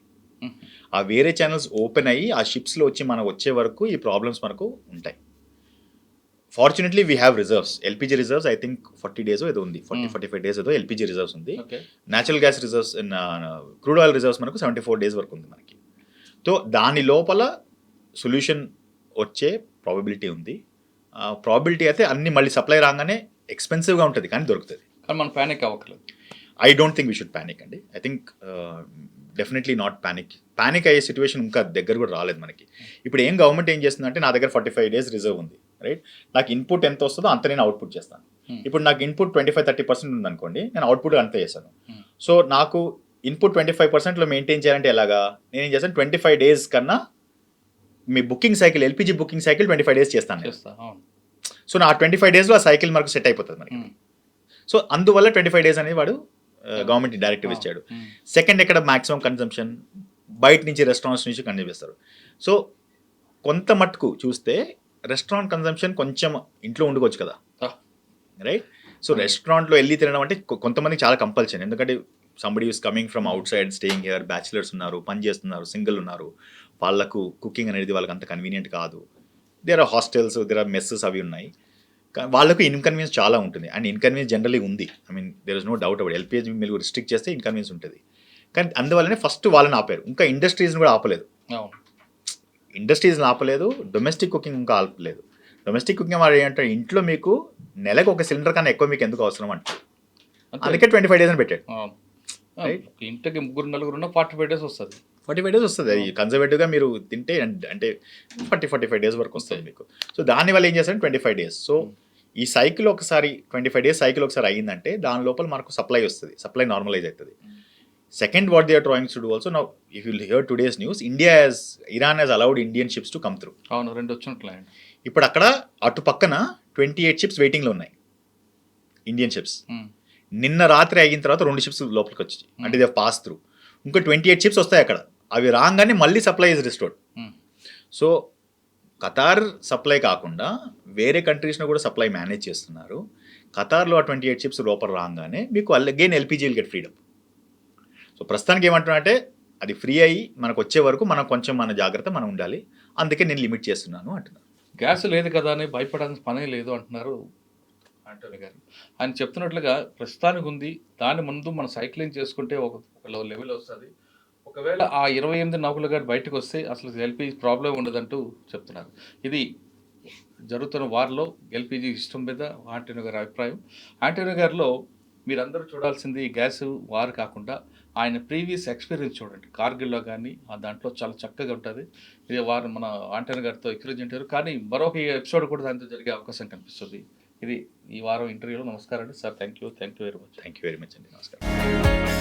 ఆ వేరే ఛానల్స్ ఓపెన్ అయ్యి ఆ షిప్స్లో వచ్చి మనకు వచ్చే వరకు ఈ ప్రాబ్లమ్స్ మనకు ఉంటాయి. Fortunately we have reserves, LPG reserves. I think 40 days ఏదో ఉంది, 40-45 days ఏదో ఎల్పిజి రిజర్వ్స్ ఉంది. Natural gas reserves, crude oil reserves మనకు 74 days వరకు ఉంది మనకి. సో దాని లోపల సొల్యూషన్ వచ్చే ప్రాబబిలిటీ ఉంది. ప్రాబబిలిటీ అయితే అన్ని మళ్ళీ సప్లై రాగానే ఎక్స్పెన్సివ్గా ఉంటుంది, కానీ దొరుకుతుంది. కానీ మనం ప్యానిక్ అవ్వట్లేదు. I don't think we should panic అండి. I think definitely not panic అయ్యే సిచ్యువేషన్ ఇంకా దగ్గర కూడా రాలేదు మనకి. ఇప్పుడు గవర్నమెంట్ ఏం చేస్తుందంటే, నా దగ్గర 45 days రిజర్వ్ ఉంది, రైట్? నాకు ఇన్పుట్ ఎంత వస్తుందో అంత నేను అవుట్పుట్ చేస్తాను. ఇప్పుడు నాకు ఇన్పుట్ 25-30% ఉందనుకోండి, నేను అవుట్పుట్ అంతే చేస్తాను. సో నాకు ఇన్పుట్ 25%లో మెయింటైన్ చేయాలంటే ఎలాగా? నేనేం చేస్తాను, 25 days కన్నా మీ booking cycle, LPG booking cycle 25 days చేస్తాను. సో నా 25 daysలో ఆ సైకిల్ మనకు సెట్ అయిపోతుంది మనకి. సో అందువల్ల 25 days అనేది వాడు గవర్నమెంట్ డైరెక్టివ్ ఇచ్చాడు. సెకండ్, ఎక్కడ మ్యాక్సిమం కన్సంప్షన్ బయట నుంచి, రెస్టారెంట్స్ నుంచి కన్జ్యూమ్ చేస్తారు. సో కొంత మట్టుకు చూస్తే రెస్టారెంట్ కన్సంప్షన్ కొంచెం ఇంట్లో ఉండుకోవచ్చు కదా, రైట్? సో రెస్టారెంట్లో వెళ్ళి తినడం అంటే కొంతమందికి చాలా కంపల్షన్. ఎందుకంటే somebody is coming from out side, staying here, bachelors ఉన్నారు, పని చేస్తున్నారు, సింగిల్ ఉన్నారు, వాళ్ళకు కుకింగ్ అనేది వాళ్ళకి అంత కన్వీనియంట్ కాదు. There are hostels, there are messes అవి ఉన్నాయి. వాళ్ళకు ఇన్కన్వీనియన్స్ చాలా ఉంటుంది, అండ్ ఇన్కన్వీనియన్స్ జనరలీ ఉంది. I mean there is no doubt about LPG మీరు రిస్ట్రిక్ట్ చేస్తే ఇన్కన్వీనియన్స్ ఉంటుంది. కానీ అందువల్లనే ఫస్ట్ వాళ్ళని ఆపారు, ఇంకా ఇండస్ట్రీస్ని కూడా ఆపలేదు. అవును. ఇండస్ట్రీస్ని ఆపలేదు, డొమెస్టిక్ కుకింగ్ ఇంకా ఆపలేదు. డొమెస్టిక్ కుకింగ్ వాడు ఏంటంటే ఇంట్లో మీకు నెలకు ఒక సిలిండర్ కన్నా ఎక్కువ మీకు ఎందుకు అవసరం అంటే అందుకే 25 days అని పెట్టాడు. అవును. Right. ఇంటికి 3-4 ఉన్న 45 days వస్తుంది. 45 days వస్తుంది. అది కన్జర్వేటివ్గా మీరు తింటే అంటే 45 days వరకు వస్తుంది మీకు. సో దానివల్ల ఏం చేస్తారు 25 days. సో ఈ సైకిల్ ఒకసారి 25 days సైకిల్ ఒకసారి అయ్యిందంటే దాని లోపల మనకు సప్లై వస్తుంది, సప్లై నార్మలైజ్ అవుతుంది. Second what they are trying to do also now if you hear today's news, Iran has allowed Indian ships to come through. అవును, 2 వచ్చినట్లయింది. ఇప్పుడు అక్కడ అటు పక్కన 28 ships వెయిటింగ్లో ఉన్నాయి, ఇండియన్ షిప్స్. నిన్న రాత్రి అయిన తర్వాత 2 ships లోపలికి వచ్చి అంటే దే పాస్ త్రూ. ఇంకా 28 ships వస్తాయి అక్కడ. అవి రాగానే మళ్ళీ supply is restored. So Qatar supply కాకుండా వేరే కంట్రీస్లో కూడా సప్లై మేనేజ్ చేస్తున్నారు. ఖతార్లో ఆ 28 ships లోపల రాగానే మీకు again LPG will get freedom. So ప్రస్తుతానికి ఏమంటున్నా అంటే అది ఫ్రీ అయ్యి మనకు వచ్చే వరకు మనం కొంచెం మన జాగ్రత్త మనం ఉండాలి, అందుకే నేను లిమిట్ చేస్తున్నాను అంటున్నాను. గ్యాస్ లేదు కదా అని భయపడాల్సిన పనే లేదు అంటున్నారు ఆంటోనీ గారు. ఆయన చెప్తున్నట్లుగా ప్రస్తుతానికి ఉంది, దాని ముందు మనం సైక్లింగ్ చేసుకుంటే ఒక లెవెల్ వస్తుంది. ఒకవేళ ఆ 28 నౌకలు గారు బయటకు వస్తే అసలు ఎల్పిజి ప్రాబ్లం ఉండదంటూ చెప్తున్నారు. ఇది జరుగుతున్న వార్లో ఎల్పిజి ఇష్టం మీద ఆంటోనీ గారి అభిప్రాయం. ఆంటోనీ గారిలో మీరందరూ చూడాల్సింది గ్యాస్ వార్ కాకుండా ఆయన ప్రీవియస్ ఎక్స్పీరియన్స్ చూడండి. కార్గిల్లో కానీ ఆ దాంట్లో చాలా చక్కగా ఉంటుంది. ఇది వారు మన ఆంటోనీ గారితో ఎక్స్పీరియన్స్ ఉంటారు, కానీ మరొక ఎపిసోడ్ కూడా దాంతో జరిగే అవకాశం కనిపిస్తుంది. ఇది ఈ వారం ఇంటర్వ్యూలో. నమస్కారం అండి sir. Thank you very much. Thank you very much అండి. నమస్కారం.